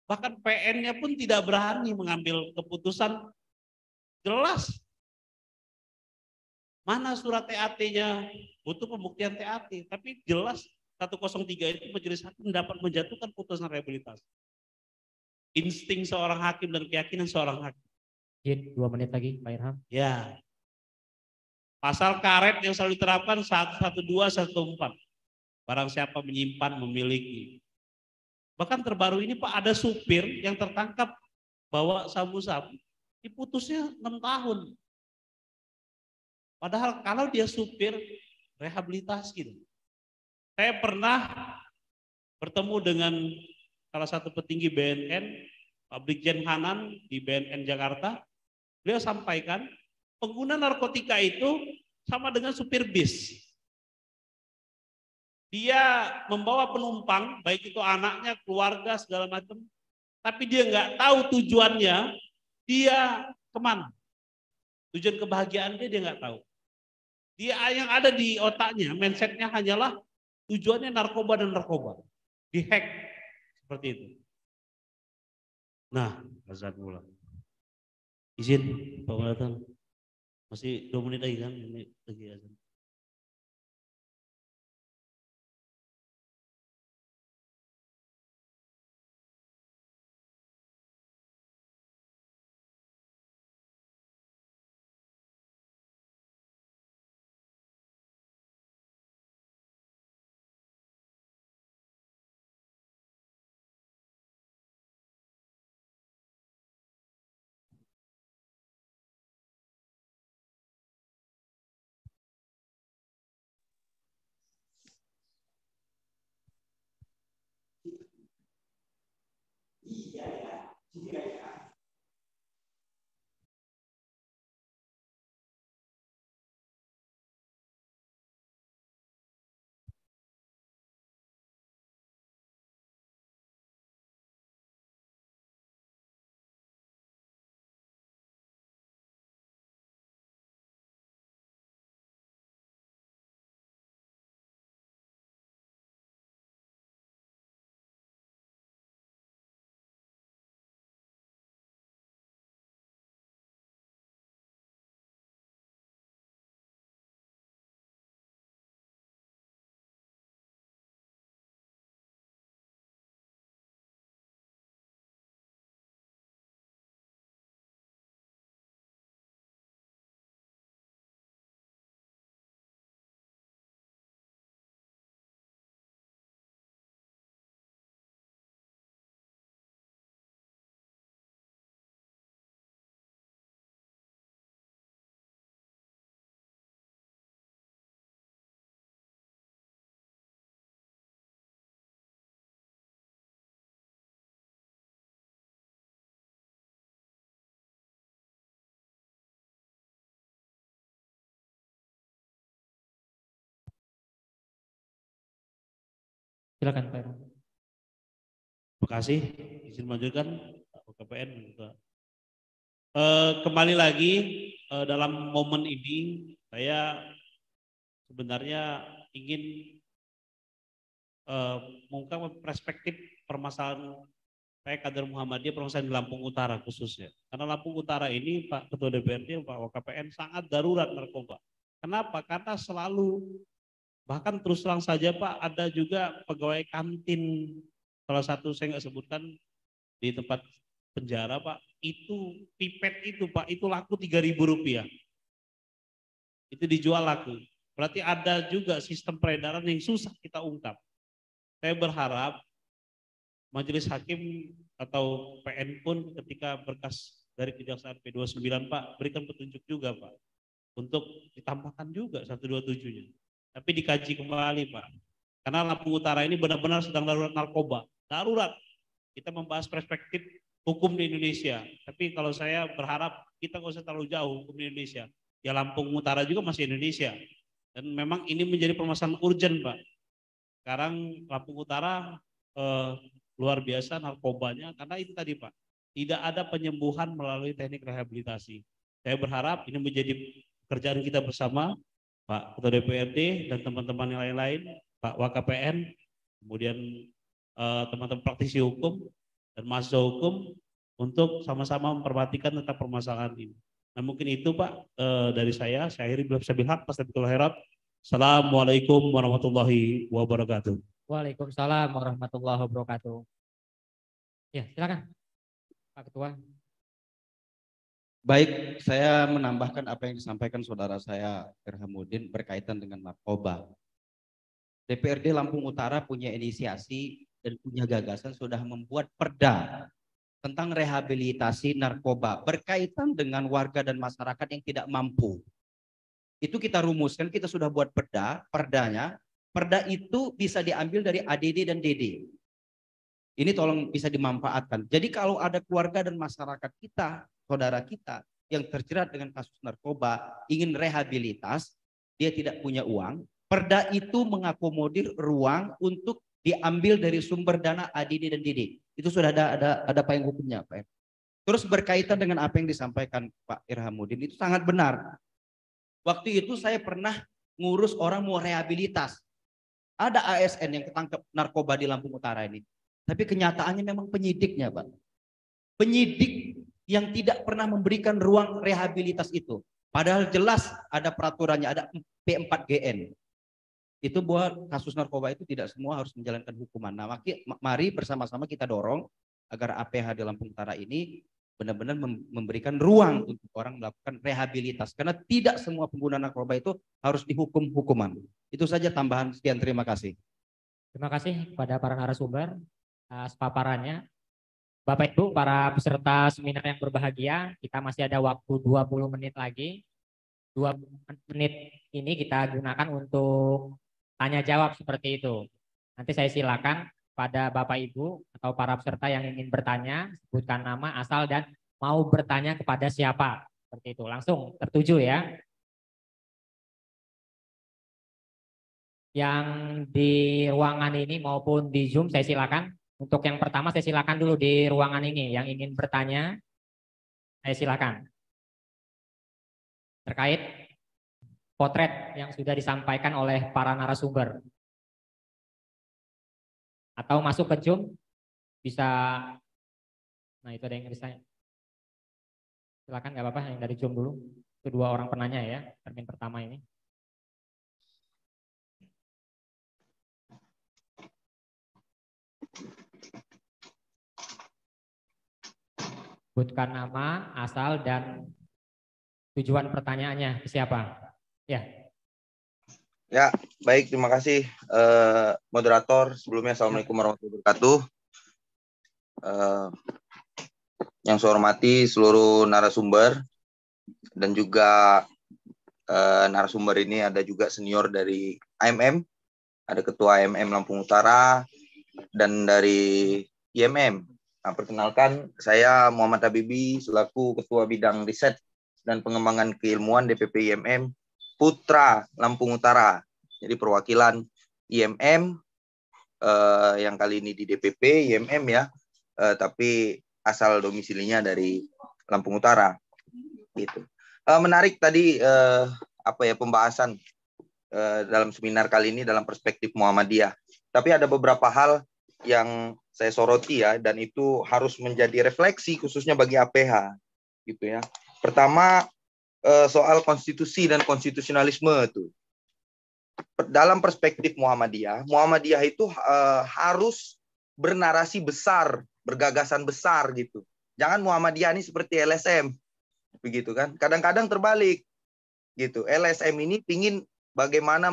bahkan PN-nya pun tidak berani mengambil keputusan jelas. Mana surat TAT-nya? Butuh pembuktian TAT, tapi jelas 103 itu majelis hakim dapat menjatuhkan putusan rehabilitasi. Insting seorang hakim dan keyakinan seorang hakim. 2 menit lagi, Pak Irham. Ya. Pasal karet yang selalu diterapkan 112, 114. Barang siapa menyimpan, memiliki. Bahkan terbaru ini, Pak, ada supir yang tertangkap bawa sabu-sabu, diputusnya 6 tahun. Padahal kalau dia supir, rehabilitasi. Saya pernah bertemu dengan salah satu petinggi BNN, Pak Brigjen Hanan di BNN Jakarta. Beliau sampaikan, pengguna narkotika itu sama dengan supir bis. Dia membawa penumpang, baik itu anaknya, keluarga, segala macam, tapi dia nggak tahu tujuannya, dia kemana. Tujuan kebahagiaan dia nggak tahu. Dia yang ada di otaknya, mindsetnya hanyalah tujuannya narkoba dan narkoba. Dihack, seperti itu. Nah, azan ulang. Izin, Pak Melatan. Masih 2 menit lagi kan? Ini lagi azan. Iya ya. Silakan Pak. Terima kasih. Izin melanjutkan KPN. Kembali lagi dalam momen ini saya sebenarnya ingin mengungkapkan perspektif permasalahan saya kader Muhammadiyah permasalahan di Lampung Utara khususnya. Karena Lampung Utara ini Pak Ketua DPRD, Pak WKPN sangat darurat narkoba. Kenapa? Karena selalu bahkan terus terang saja Pak ada juga pegawai kantin salah satu saya nggak sebutkan di tempat penjara Pak, itu pipet itu Pak, itu laku Rp3.000. Itu dijual laku. Berarti ada juga sistem peredaran yang susah kita ungkap. Saya berharap majelis hakim atau PN pun ketika berkas dari Kejaksaan P29 Pak, berikan petunjuk juga Pak. Untuk ditambahkan juga 127-nya. Tapi dikaji kembali Pak. Karena Lampung Utara ini benar-benar sedang darurat narkoba. Darurat. Kita membahas perspektif hukum di Indonesia. Tapi kalau saya berharap kita nggak usah terlalu jauh hukum di Indonesia. Ya Lampung Utara juga masih Indonesia. Dan memang ini menjadi permasalahan urgent Pak. Sekarang Lampung Utara luar biasa narkobanya karena itu tadi Pak. Tidak ada penyembuhan melalui teknik rehabilitasi. Saya berharap ini menjadi pekerjaan kita bersama Pak Ketua DPRD dan teman-teman yang lain-lain, Pak WKPN, kemudian teman-teman praktisi hukum dan mahasiswa hukum untuk sama-sama memperhatikan tentang permasalahan ini. Nah mungkin itu Pak dari saya akhiri bila bisa bilhaq, Astagfirullah khairat. Assalamualaikum warahmatullahi wabarakatuh. Waalaikumsalam warahmatullahi wabarakatuh. Ya silakan Pak Ketua. Baik, saya menambahkan apa yang disampaikan saudara saya Irhamuddin berkaitan dengan narkoba. DPRD Lampung Utara punya inisiasi dan punya gagasan sudah membuat perda tentang rehabilitasi narkoba berkaitan dengan warga dan masyarakat yang tidak mampu. Itu kita rumuskan, kita sudah buat perdanya. Perda itu bisa diambil dari ADD dan DD. Ini tolong bisa dimanfaatkan. Jadi kalau ada keluarga dan masyarakat kita, saudara kita yang terjerat dengan kasus narkoba, ingin rehabilitas, dia tidak punya uang, perda itu mengakomodir ruang untuk diambil dari sumber dana ADD dan DD. Itu sudah ada payung hukumnya, Pak. Terus berkaitan dengan apa yang disampaikan Pak Irhamuddin, itu sangat benar. Waktu itu saya pernah ngurus orang mau rehabilitas. Ada ASN yang ketangkep narkoba di Lampung Utara ini. Tapi kenyataannya memang penyidiknya, Pak. Penyidik yang tidak pernah memberikan ruang rehabilitas itu. Padahal jelas ada peraturannya, ada P4GN. Itu buat kasus narkoba itu tidak semua harus menjalankan hukuman. Nah, mari bersama-sama kita dorong agar APH di Lampung Utara ini benar-benar memberikan ruang untuk orang melakukan rehabilitas. Karena tidak semua pengguna narkoba itu harus dihukum hukuman. Itu saja tambahan, sekian, terima kasih. Terima kasih kepada para narasumber atas paparannya. Bapak Ibu, para peserta seminar yang berbahagia, kita masih ada waktu 20 menit lagi. 20 menit ini kita gunakan untuk tanya jawab seperti itu. Nanti saya silakan pada Bapak Ibu atau para peserta yang ingin bertanya, sebutkan nama, asal, dan mau bertanya kepada siapa. Seperti itu, langsung tertuju ya. Yang di ruangan ini maupun di Zoom saya silakan. Untuk yang pertama saya silakan dulu di ruangan ini. Yang ingin bertanya, saya silakan. Terkait potret yang sudah disampaikan oleh para narasumber. Atau masuk ke Zoom, bisa, nah itu ada yang bisa. Silakan, nggak apa-apa, yang dari Zoom dulu. Itu 2 orang penanya ya, termin pertama ini. Sebutkan nama, asal, dan tujuan pertanyaannya ke siapa? Ya. Ya, baik, terima kasih moderator. Sebelumnya Assalamualaikum warahmatullahi wabarakatuh. Yang saya hormati seluruh narasumber dan juga narasumber ini ada juga senior dari AMM, ada Ketua AMM Lampung Utara dan dari IMM. Nah, perkenalkan, saya Muhammad Habibi selaku Ketua Bidang Riset dan Pengembangan Keilmuan DPP IMM Putra Lampung Utara. Jadi perwakilan IMM yang kali ini di DPP IMM ya, tapi asal domisilinya dari Lampung Utara gitu. Menarik tadi pembahasan dalam seminar kali ini dalam perspektif Muhammadiyah. Tapi ada beberapa hal yang saya soroti ya, dan itu harus menjadi refleksi khususnya bagi APH gitu ya. Pertama, soal konstitusi dan konstitusionalisme itu. Dalam perspektif Muhammadiyah itu harus bernarasi besar, bergagasan besar gitu. Jangan Muhammadiyah ini seperti LSM, begitu kan? Kadang-kadang terbalik gitu. LSM ini pingin bagaimana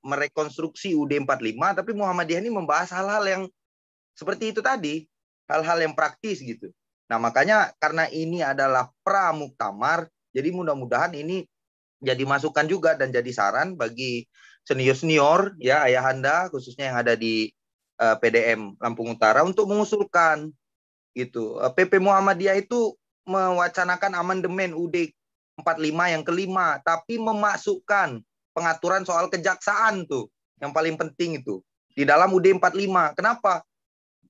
merekonstruksi UUD 45, tapi Muhammadiyah ini membahas hal-hal yang seperti itu tadi, hal-hal yang praktis gitu. Nah, makanya karena ini adalah pra-muktamar, jadi mudah-mudahan ini jadi masukan juga dan jadi saran bagi senior-senior ya, ayahanda khususnya yang ada di PDM Lampung Utara untuk mengusulkan gitu. PP Muhammadiyah itu mewacanakan amandemen UUD 45 yang kelima, tapi memasukkan pengaturan soal kejaksaan tuh, yang paling penting itu di dalam UUD 45. Kenapa?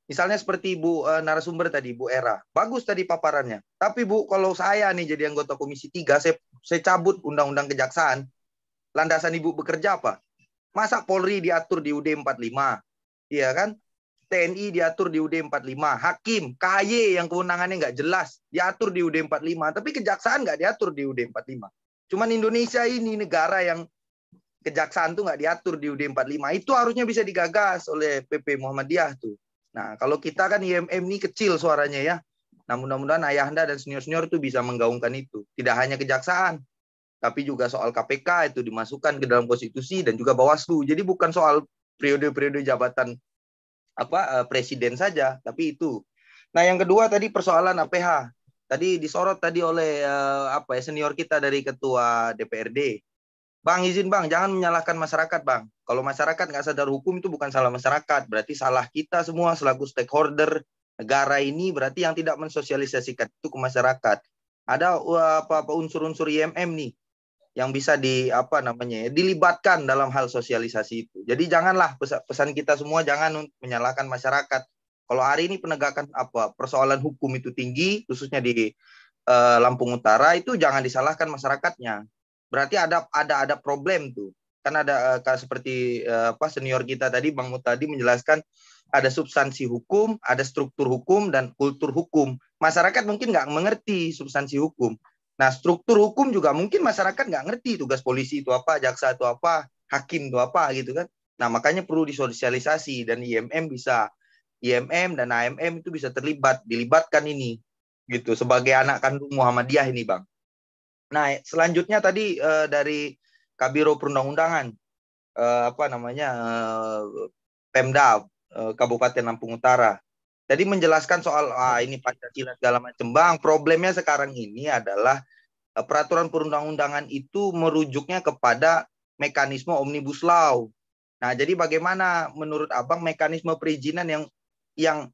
Misalnya seperti Ibu narasumber tadi, Bu Era. Bagus tadi paparannya. Tapi Bu, kalau saya nih jadi anggota Komisi 3, saya cabut Undang-Undang Kejaksaan. Landasan Ibu bekerja apa? Masa Polri diatur di UUD 45? Iya kan? TNI diatur di UUD 45. Hakim, KY yang kewenangannya nggak jelas, diatur di UUD 45. Tapi Kejaksaan nggak diatur di UUD 45. Cuman Indonesia ini negara yang Kejaksaan tuh nggak diatur di UUD 45. Itu harusnya bisa digagas oleh PP Muhammadiyah tuh. Nah, kalau kita kan IMM ini kecil suaranya ya. Nah, mudah-mudahan ayahanda dan senior-senior itu bisa menggaungkan itu. Tidak hanya Kejaksaan, tapi juga soal KPK itu dimasukkan ke dalam konstitusi dan juga Bawaslu. Jadi bukan soal periode-periode jabatan presiden saja, tapi itu. Nah, yang kedua tadi persoalan APH. Tadi disorot tadi oleh senior kita dari ketua DPRD. Bang, izin Bang, jangan menyalahkan masyarakat Bang. Kalau masyarakat nggak sadar hukum itu bukan salah masyarakat, berarti salah kita semua selaku stakeholder negara ini, berarti yang tidak mensosialisasikan itu ke masyarakat. Ada unsur-unsur IMM nih yang bisa dilibatkan dalam hal sosialisasi itu. Jadi janganlah pesan kita semua jangan menyalahkan masyarakat. Kalau hari ini penegakan persoalan hukum itu tinggi, khususnya di Lampung Utara, itu jangan disalahkan masyarakatnya. Berarti ada problem tuh. Kan ada seperti senior kita tadi Bang Mutadi menjelaskan ada substansi hukum, ada struktur hukum dan kultur hukum. Masyarakat mungkin nggak mengerti substansi hukum. Nah, struktur hukum juga mungkin masyarakat nggak ngerti tugas polisi itu apa, jaksa itu apa, hakim itu apa gitu kan. Nah, makanya perlu disosialisasi dan IMM dan AMM itu bisa dilibatkan ini gitu sebagai anak kandung Muhammadiyah ini, Bang. Nah, selanjutnya tadi dari Kabiro Perundang-undangan Pemda Kabupaten Lampung Utara. Tadi menjelaskan soal ini Pancasila segala macam. Bang, problemnya sekarang ini adalah peraturan perundang-undangan itu merujuknya kepada mekanisme Omnibus Law. Nah, jadi bagaimana menurut Abang mekanisme perizinan yang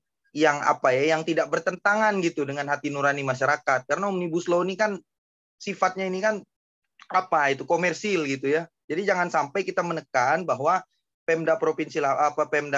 tidak bertentangan gitu dengan hati nurani masyarakat? Karena Omnibus Law ini kan sifatnya ini kan komersil gitu ya. Jadi jangan sampai kita menekan bahwa Pemda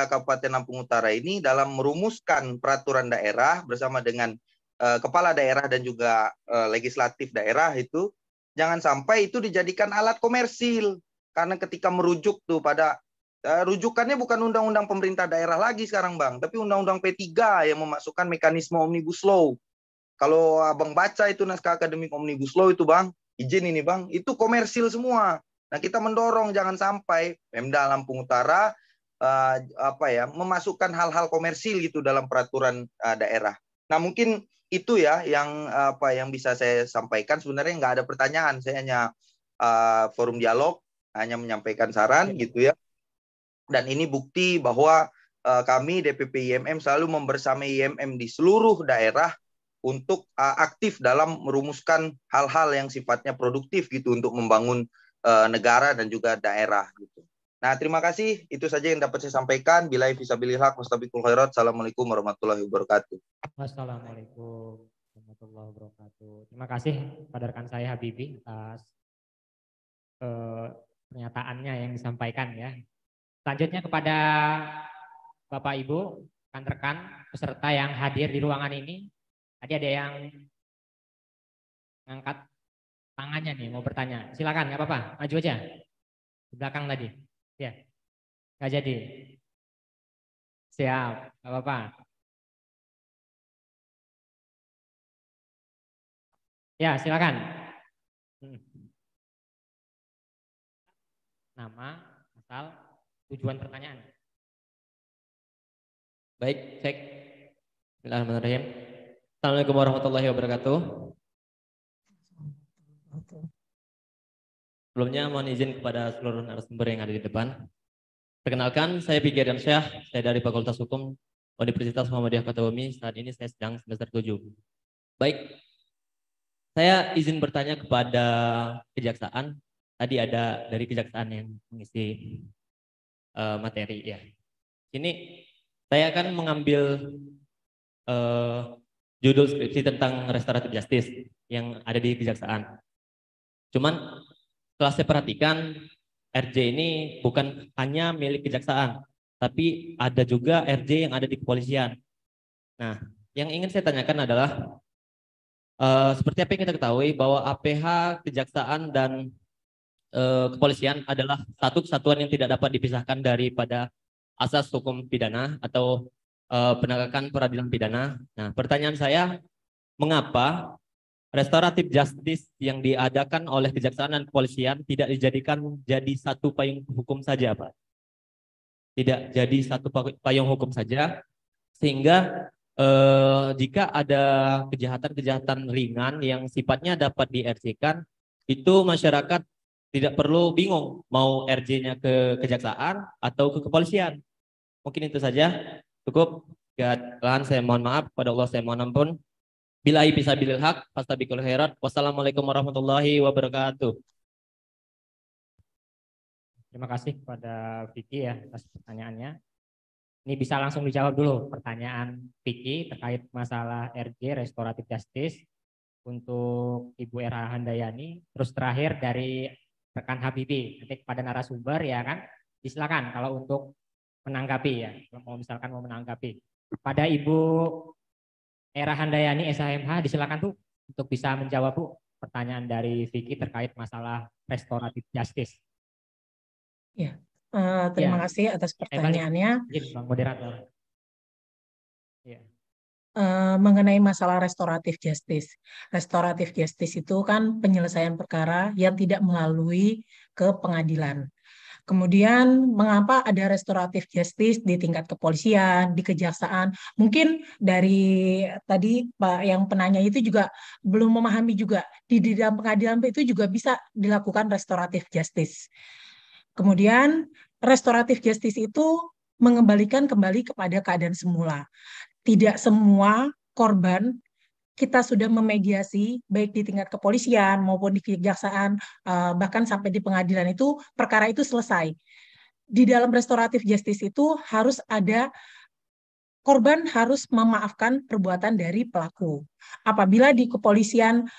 Kabupaten Lampung Utara ini dalam merumuskan peraturan daerah bersama dengan kepala daerah dan juga legislatif daerah itu jangan sampai itu dijadikan alat komersil, karena ketika merujuk tuh pada rujukannya bukan undang-undang pemerintah daerah lagi sekarang Bang, tapi undang-undang P3 yang memasukkan mekanisme Omnibus Law. Kalau Abang baca itu naskah akademik Omnibus Law itu Bang, izin ini Bang, itu komersil semua. Nah, kita mendorong jangan sampai Pemda Lampung Utara memasukkan hal-hal komersil gitu dalam peraturan daerah. Nah, mungkin itu ya yang bisa saya sampaikan. Sebenarnya nggak ada pertanyaan, saya hanya forum dialog, hanya menyampaikan saran gitu ya. Dan ini bukti bahwa kami DPP IMM selalu membersamai IMM di seluruh daerah untuk aktif dalam merumuskan hal-hal yang sifatnya produktif gitu untuk membangun negara dan juga daerah gitu. Nah, terima kasih. Itu saja yang dapat saya sampaikan. Billahi fisabilillah, wastabiqul khairat. Assalamualaikum warahmatullahi wabarakatuh. Wassalamualaikum warahmatullahi wabarakatuh. Terima kasih pada rekan saya Habibie atas pernyataannya yang disampaikan ya. Selanjutnya kepada Bapak Ibu, rekan-rekan peserta yang hadir di ruangan ini, tadi ada yang ngangkat tangannya nih mau bertanya. Silakan, nggak apa-apa, maju aja. Di belakang tadi. Ya. Nggak jadi. Siap, nggak apa-apa. Ya, silakan. Nama, asal, tujuan pertanyaan. Baik, cek. Bismillahirrahmanirrahim. Assalamualaikum warahmatullahi wabarakatuh. Sebelumnya mohon izin kepada seluruh narasumber yang ada di depan. Perkenalkan, saya Pigi Ardiansyah, saya dari Fakultas Hukum Universitas Muhammadiyah Kota Bumi. Saat ini saya sedang semester 7. Baik, saya izin bertanya kepada kejaksaan. Tadi ada dari kejaksaan yang mengisi materi ya. Ini saya akan mengambil judul skripsi tentang restoratif justice yang ada di kejaksaan. Cuman setelah saya perhatikan RJ ini bukan hanya milik kejaksaan, tapi ada juga RJ yang ada di kepolisian. Nah, yang ingin saya tanyakan adalah seperti apa yang kita ketahui bahwa APH, kejaksaan dan kepolisian adalah satu kesatuan yang tidak dapat dipisahkan daripada asas hukum pidana atau penegakan peradilan pidana. Nah, pertanyaan saya, mengapa restoratif justice yang diadakan oleh kejaksaan dan kepolisian tidak dijadikan jadi satu payung hukum saja, Pak? Tidak jadi satu payung hukum saja, sehingga jika ada kejahatan-kejahatan ringan yang sifatnya dapat di-RJ-kan, itu masyarakat tidak perlu bingung mau RJ-nya ke kejaksaan atau ke kepolisian. Mungkin itu saja. Cukup. Sekian, saya mohon maaf kepada Allah, saya mohon ampun. Billahi fisabilil haq, fastabiqul khairat. Wassalamualaikum warahmatullahi wabarakatuh. Terima kasih kepada Vicky ya atas pertanyaannya. Ini bisa langsung dijawab dulu pertanyaan Vicky terkait masalah RJ restoratif justice untuk Ibu Era Handayani. Terus terakhir dari rekan Habibie, nanti kepada narasumber ya kan. Silakan kalau untuk menanggapi ya, kalau misalkan mau menanggapi. Pada Ibu Era Handayani SHMH, disilakan tuh untuk bisa menjawab Bu pertanyaan dari Vicky terkait masalah restoratif justice. Ya, terima kasih atas pertanyaannya. Bang moderator. Ya. Mengenai masalah restoratif justice. Restoratif justice itu kan penyelesaian perkara yang tidak melalui ke pengadilan. Kemudian mengapa ada restoratif justice di tingkat kepolisian, di kejaksaan? Mungkin dari tadi Pak yang penanya itu juga belum memahami juga di dalam pengadilan itu juga bisa dilakukan restoratif justice. Kemudian restoratif justice itu mengembalikan kembali kepada keadaan semula. Tidak semua korban kita sudah memediasi baik di tingkat kepolisian maupun di kejaksaan, bahkan sampai di pengadilan itu perkara itu selesai. Di dalam restoratif justice itu harus ada korban harus memaafkan perbuatan dari pelaku. Apabila di kepolisian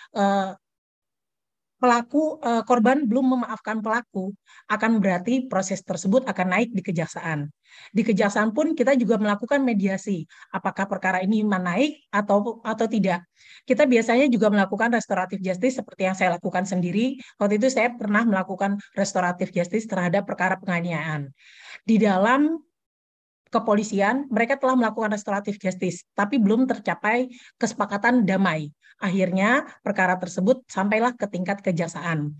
korban belum memaafkan pelaku, akan berarti proses tersebut akan naik di kejaksaan. Di kejaksaan pun kita juga melakukan mediasi, apakah perkara ini naik atau tidak. Kita biasanya juga melakukan restoratif justice seperti yang saya lakukan sendiri. Waktu itu saya pernah melakukan restoratif justice terhadap perkara penganiayaan. Di dalam kepolisian, mereka telah melakukan restoratif justice, tapi belum tercapai kesepakatan damai. Akhirnya perkara tersebut sampailah ke tingkat kejaksaan.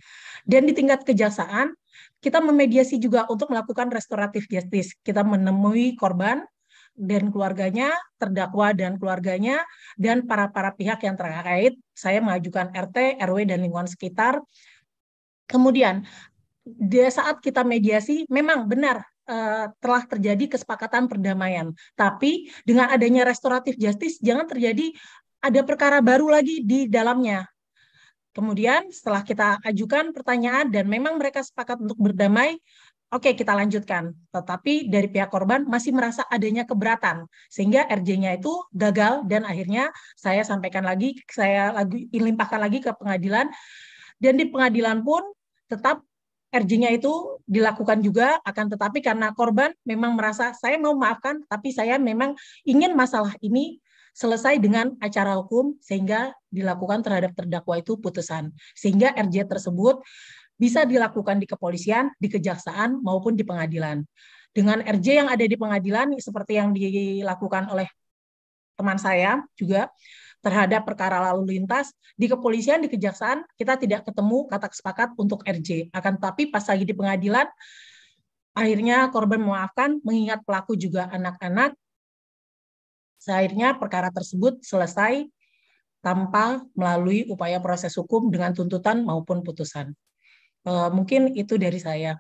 Dan di tingkat kejaksaan, kita memediasi juga untuk melakukan restoratif justice. Kita menemui korban dan keluarganya, terdakwa dan keluarganya, dan para pihak yang terkait. Saya mengajukan RT, RW, dan lingkungan sekitar. Kemudian, di saat kita mediasi, memang benar telah terjadi kesepakatan perdamaian. Tapi dengan adanya restoratif justice, jangan terjadi ada perkara baru lagi di dalamnya. Kemudian setelah kita ajukan pertanyaan dan memang mereka sepakat untuk berdamai, oke, kita lanjutkan. Tetapi dari pihak korban masih merasa adanya keberatan, sehingga RJ-nya itu gagal dan akhirnya saya sampaikan lagi, saya limpahkan lagi ke pengadilan, dan di pengadilan pun tetap RJ-nya itu dilakukan juga, akan tetapi karena korban memang merasa saya mau maafkan, tapi saya memang ingin masalah ini selesai dengan acara hukum, sehingga dilakukan terhadap terdakwa itu putusan. Sehingga RJ tersebut bisa dilakukan di kepolisian, di kejaksaan, maupun di pengadilan. Dengan RJ yang ada di pengadilan, seperti yang dilakukan oleh teman saya juga, terhadap perkara lalu lintas, di kepolisian, di kejaksaan, kita tidak ketemu kata sepakat untuk RJ. Akan tetapi pas lagi di pengadilan, akhirnya korban memaafkan, mengingat pelaku juga anak-anak, akhirnya perkara tersebut selesai tanpa melalui upaya proses hukum dengan tuntutan maupun putusan. Mungkin itu dari saya.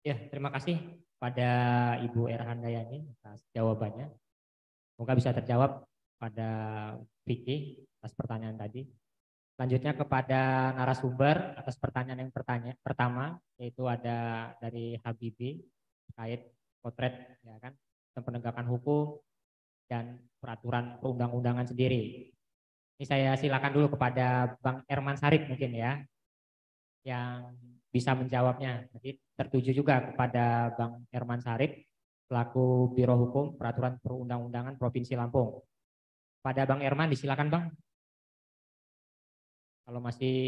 Ya, terima kasih pada Ibu Erhandayani atas jawabannya. Semoga bisa terjawab pada Vicky atas pertanyaan tadi. Selanjutnya kepada narasumber atas pertanyaan yang pertama, yaitu ada dari Habibie terkait potret ya kan, dan penegakan hukum dan peraturan perundang-undangan sendiri. Ini saya silakan dulu kepada Bang Herman Sarip mungkin ya, yang bisa menjawabnya. Jadi tertuju juga kepada Bang Herman Sarip selaku Biro Hukum Peraturan Perundang-undangan Provinsi Lampung. Pada Bang Herman, disilakan Bang. Kalau masih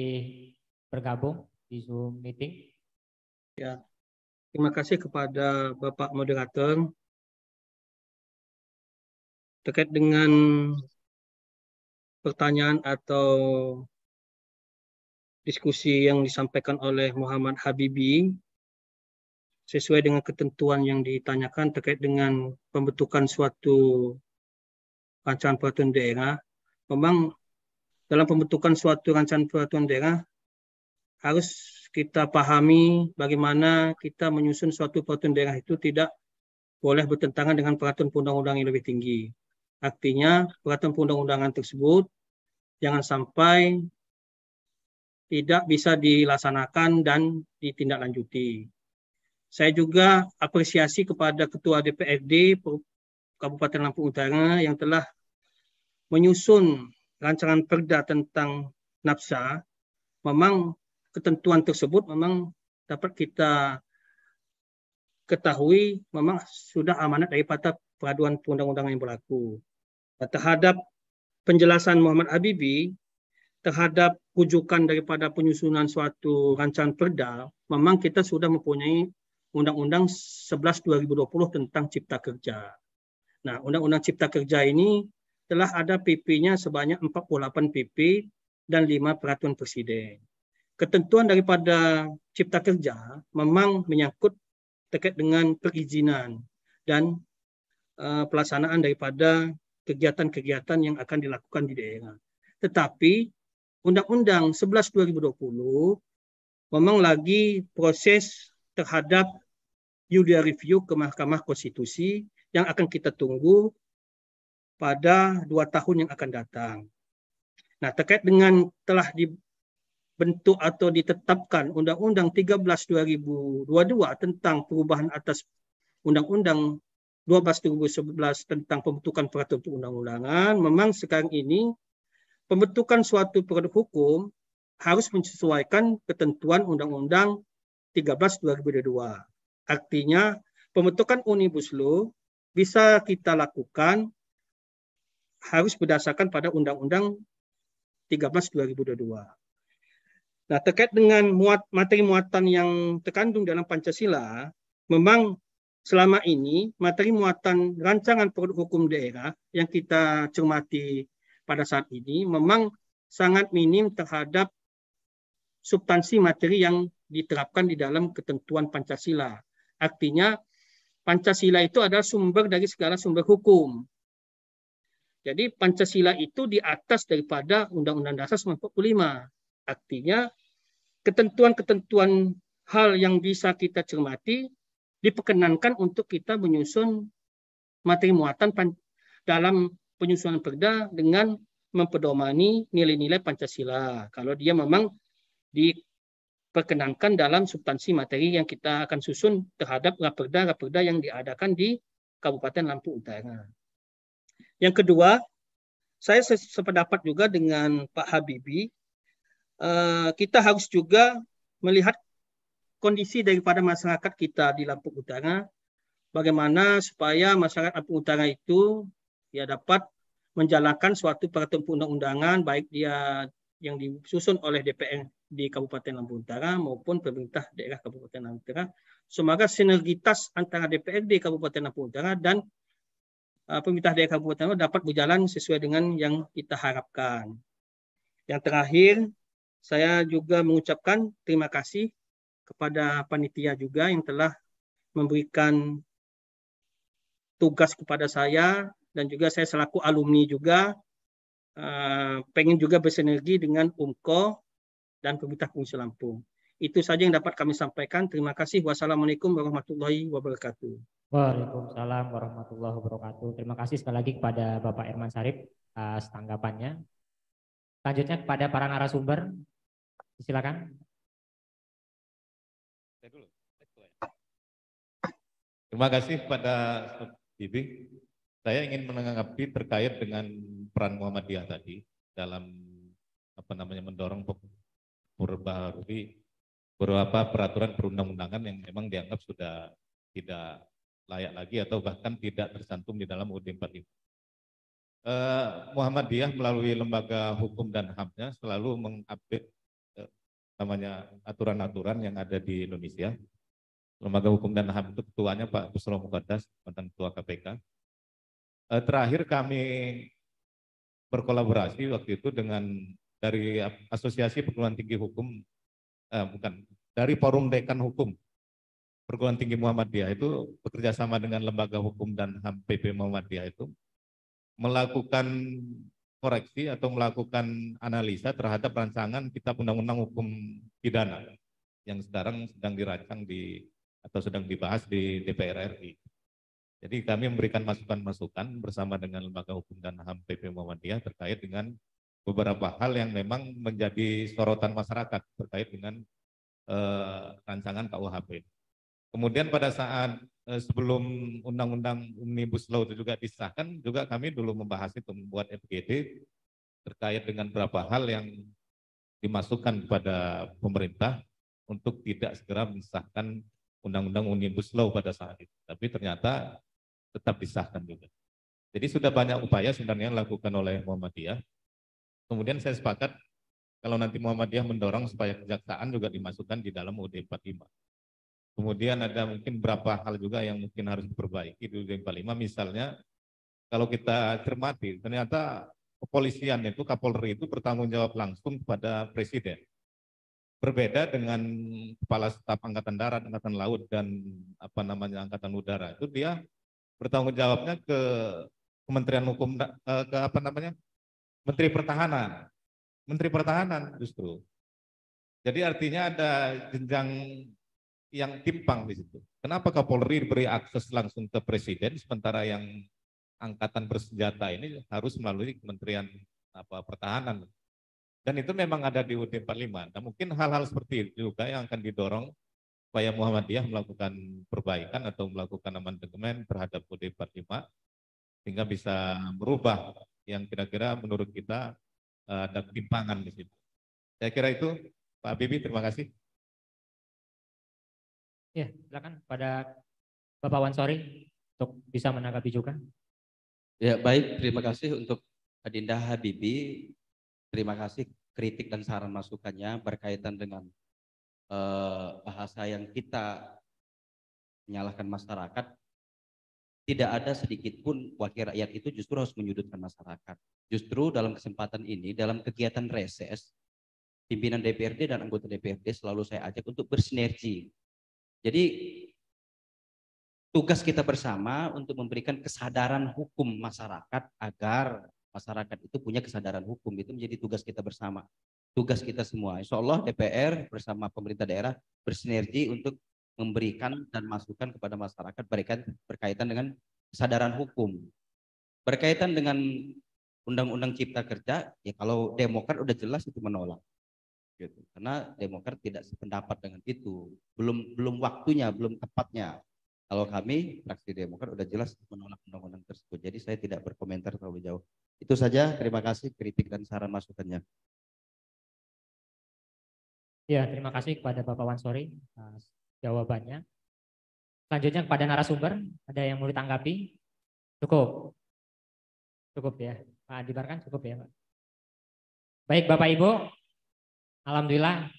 bergabung di Zoom meeting. Ya, terima kasih kepada Bapak Moderator. Terkait dengan pertanyaan atau diskusi yang disampaikan oleh Muhammad Habibie, sesuai dengan ketentuan yang ditanyakan terkait dengan pembentukan suatu rancangan peraturan daerah, memang dalam pembentukan suatu rancangan peraturan daerah harus kita pahami bagaimana kita menyusun suatu peraturan daerah itu tidak boleh bertentangan dengan peraturan perundang-undangan yang lebih tinggi. Artinya peraturan perundang-undangan tersebut jangan sampai tidak bisa dilaksanakan dan ditindaklanjuti. Saya juga apresiasi kepada Ketua DPRD Kabupaten Lampung Utara yang telah menyusun rancangan perda tentang nafsa. Memang ketentuan tersebut memang dapat kita ketahui memang sudah amanat daripada peraturan perundang-undangan yang berlaku. Terhadap penjelasan Muhammad Habibie terhadap rujukan daripada penyusunan suatu rancangan perda, memang kita sudah mempunyai Undang-Undang 11/2020 tentang Cipta Kerja. Nah, Undang-Undang Cipta Kerja ini telah ada PP-nya sebanyak 48 PP dan 5 peraturan presiden. Ketentuan daripada Cipta Kerja memang menyangkut terkait dengan perizinan dan pelaksanaan daripada kegiatan-kegiatan yang akan dilakukan di daerah. Tetapi Undang-Undang 11/2020 memang lagi proses terhadap judicial review ke Mahkamah Konstitusi yang akan kita tunggu pada 2 tahun yang akan datang. Nah, terkait dengan telah dibentuk atau ditetapkan Undang-Undang 13/2022 tentang perubahan atas Undang-Undang 12/2011 tentang pembentukan peraturan perundang-undangan, memang sekarang ini pembentukan suatu produk hukum harus menyesuaikan ketentuan Undang-Undang 13/2022. Artinya pembentukan Omnibus Law bisa kita lakukan harus berdasarkan pada Undang-Undang 13/2022. Nah, terkait dengan materi muatan yang terkandung dalam Pancasila, memang selama ini materi muatan rancangan produk hukum daerah yang kita cermati pada saat ini memang sangat minim terhadap substansi materi yang diterapkan di dalam ketentuan Pancasila. Artinya Pancasila itu adalah sumber dari segala sumber hukum. Jadi Pancasila itu di atas daripada Undang-Undang Dasar 1945. Artinya ketentuan-ketentuan hal yang bisa kita cermati diperkenankan untuk kita menyusun materi muatan dalam penyusunan perda dengan mempedomani nilai-nilai Pancasila. Kalau dia memang diperkenankan dalam substansi materi yang kita akan susun terhadap raperda yang diadakan di Kabupaten Lampung Utara. Yang kedua, saya sependapat juga dengan Pak Habibie kita harus juga melihat kondisi daripada masyarakat kita di Lampung Utara, bagaimana supaya masyarakat Lampung Utara itu ya dapat menjalankan suatu peraturan perundang-undangan, baik dia yang disusun oleh DPR di Kabupaten Lampung Utara maupun pemerintah daerah Kabupaten Lampung Utara. Semoga sinergitas antara DPRD Kabupaten Lampung Utara dan pemerintah daerah Kabupaten Lampung dapat berjalan sesuai dengan yang kita harapkan. Yang terakhir, saya juga mengucapkan terima kasih kepada panitia juga yang telah memberikan tugas kepada saya, dan juga saya selaku alumni juga pengen juga bersinergi dengan UMKO dan pemerintah Provinsi Lampung. Itu saja yang dapat kami sampaikan. Terima kasih. Wassalamualaikum warahmatullahi wabarakatuh. Waalaikumsalam warahmatullahi wabarakatuh. Terima kasih sekali lagi kepada Bapak Herman Syarif atas tanggapannya. Selanjutnya kepada para narasumber, silakan. Terima kasih kepada Bibi. Saya ingin menanggapi terkait dengan peran Muhammadiyah tadi dalam mendorong memperbaharui beberapa peraturan perundang-undangan yang memang dianggap sudah tidak layak lagi atau bahkan tidak tercantum di dalam UUD 45. Muhammadiyah melalui lembaga hukum dan HAM-nya selalu mengupdate aturan-aturan yang ada di Indonesia. Lembaga Hukum dan HAM itu ketuanya Pak Busro Muqaddas, mantan Ketua KPK. Terakhir kami berkolaborasi waktu itu dengan dari Asosiasi Perguruan Tinggi Hukum, dari Forum Dekan Hukum Perguruan Tinggi Muhammadiyah itu bekerja sama dengan Lembaga Hukum dan HAM PP Muhammadiyah itu melakukan koreksi atau melakukan analisa terhadap rancangan Kitab Undang-Undang Hukum Pidana yang sekarang sedang dirancang atau sedang dibahas di DPR RI. Jadi kami memberikan masukan-masukan bersama dengan Lembaga Hukum dan HAM PP Muhammadiyah terkait dengan beberapa hal yang memang menjadi sorotan masyarakat terkait dengan rancangan KUHP. Kemudian pada saat sebelum Undang-Undang Omnibus Law itu juga disahkan, juga kami dulu membahas itu, membuat FGD terkait dengan beberapa hal yang dimasukkan kepada pemerintah untuk tidak segera mensahkan Undang-Undang Omnibus Law pada saat itu, tapi ternyata tetap disahkan juga. Jadi sudah banyak upaya sebenarnya dilakukan oleh Muhammadiyah. Kemudian saya sepakat kalau nanti Muhammadiyah mendorong supaya kejaksaan juga dimasukkan di dalam UUD 45. Kemudian ada mungkin beberapa hal juga yang mungkin harus diperbaiki di UUD 45, misalnya kalau kita cermati ternyata kepolisian itu, Kapolri itu bertanggung jawab langsung kepada Presiden. Berbeda dengan Kepala Staf Angkatan Darat, Angkatan Laut, dan Angkatan Udara, itu dia bertanggung jawabnya ke Kementerian Hukum, Menteri Pertahanan justru. Jadi artinya ada jenjang yang timpang di situ. Kenapa Kapolri beri akses langsung ke Presiden, sementara yang angkatan bersenjata ini harus melalui Kementerian Pertahanan? Dan itu memang ada di UUD 45. Nah, mungkin hal-hal seperti itu juga yang akan didorong supaya Muhammadiyah melakukan perbaikan atau melakukan amandemen terhadap UUD 45 sehingga bisa merubah yang kira-kira menurut kita ada ketimpangan di situ. Saya kira itu, Pak Habibie, terima kasih. Ya, silakan pada Bapak Wansori untuk bisa menanggapi juga. Ya, baik, terima kasih untuk Adinda Habibie. Terima kasih kritik dan saran masukannya berkaitan dengan bahasa yang kita menyalahkan masyarakat. Tidak ada sedikit pun wakil rakyat itu justru harus menyudutkan masyarakat. Justru dalam kesempatan ini, dalam kegiatan reses, pimpinan DPRD dan anggota DPRD selalu saya ajak untuk bersinergi. Jadi tugas kita bersama untuk memberikan kesadaran hukum masyarakat agar masyarakat itu punya kesadaran hukum, itu menjadi tugas kita bersama, tugas kita semua. Insya Allah DPR bersama pemerintah daerah bersinergi untuk memberikan dan masukan kepada masyarakat berkaitan dengan kesadaran hukum. Berkaitan dengan Undang-Undang Cipta Kerja, ya kalau Demokrat udah jelas itu menolak, gitu. Karena Demokrat tidak sependapat dengan itu, belum waktunya, belum tepatnya. Kalau kami fraksi Demokrat udah jelas menolak undang-undang tersebut. Jadi saya tidak berkomentar terlalu jauh. Itu saja, terima kasih kritik dan saran masukannya. Ya, terima kasih kepada Bapak Wansori atas jawabannya. Selanjutnya kepada narasumber, ada yang mau ditanggapi? Cukup. Cukup ya. Pak Adibar kan cukup ya, Pak. Baik Bapak Ibu, alhamdulillah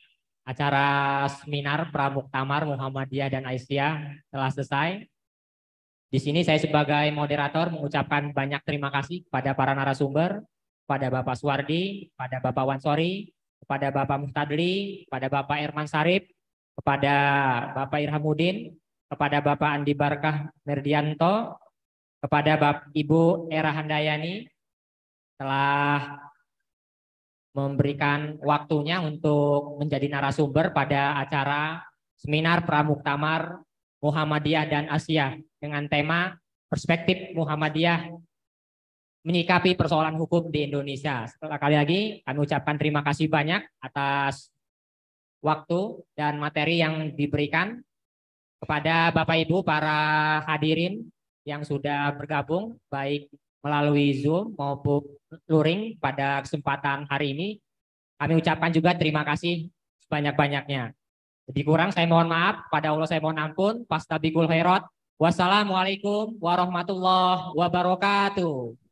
acara seminar Pramuktamar Muhammadiyah dan Aisyah telah selesai. Di sini saya sebagai moderator mengucapkan banyak terima kasih kepada para narasumber, kepada Bapak Suwardi, kepada Bapak Wansori, kepada Bapak Muhtadli, kepada Bapak Irman Sarip, kepada Bapak Irhamuddin, kepada Bapak Andi Barkah Merdianto, kepada Bapak Ibu Era Handayani telah memberikan waktunya untuk menjadi narasumber pada acara seminar Pramuktamar Muhammadiyah dan Asia dengan tema Perspektif Muhammadiyah Menyikapi Persoalan Hukum di Indonesia. Sekali lagi kami ucapkan terima kasih banyak atas waktu dan materi yang diberikan kepada Bapak Ibu para hadirin yang sudah bergabung baik melalui Zoom maupun luring pada kesempatan hari ini. Kami ucapkan juga terima kasih sebanyak-banyaknya. Lebih kurang saya mohon maaf, pada Allah saya mohon ampun. Fastabikul khairat. Wassalamualaikum warahmatullahi wabarakatuh.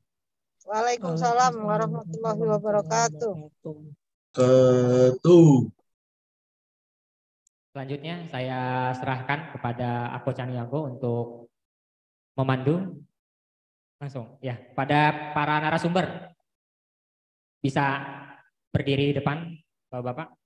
Waalaikumsalam warahmatullahi wabarakatuh. Selanjutnya saya serahkan kepada Ako Caniago untuk memandu. Langsung ya, pada para narasumber bisa berdiri di depan Bapak-bapak.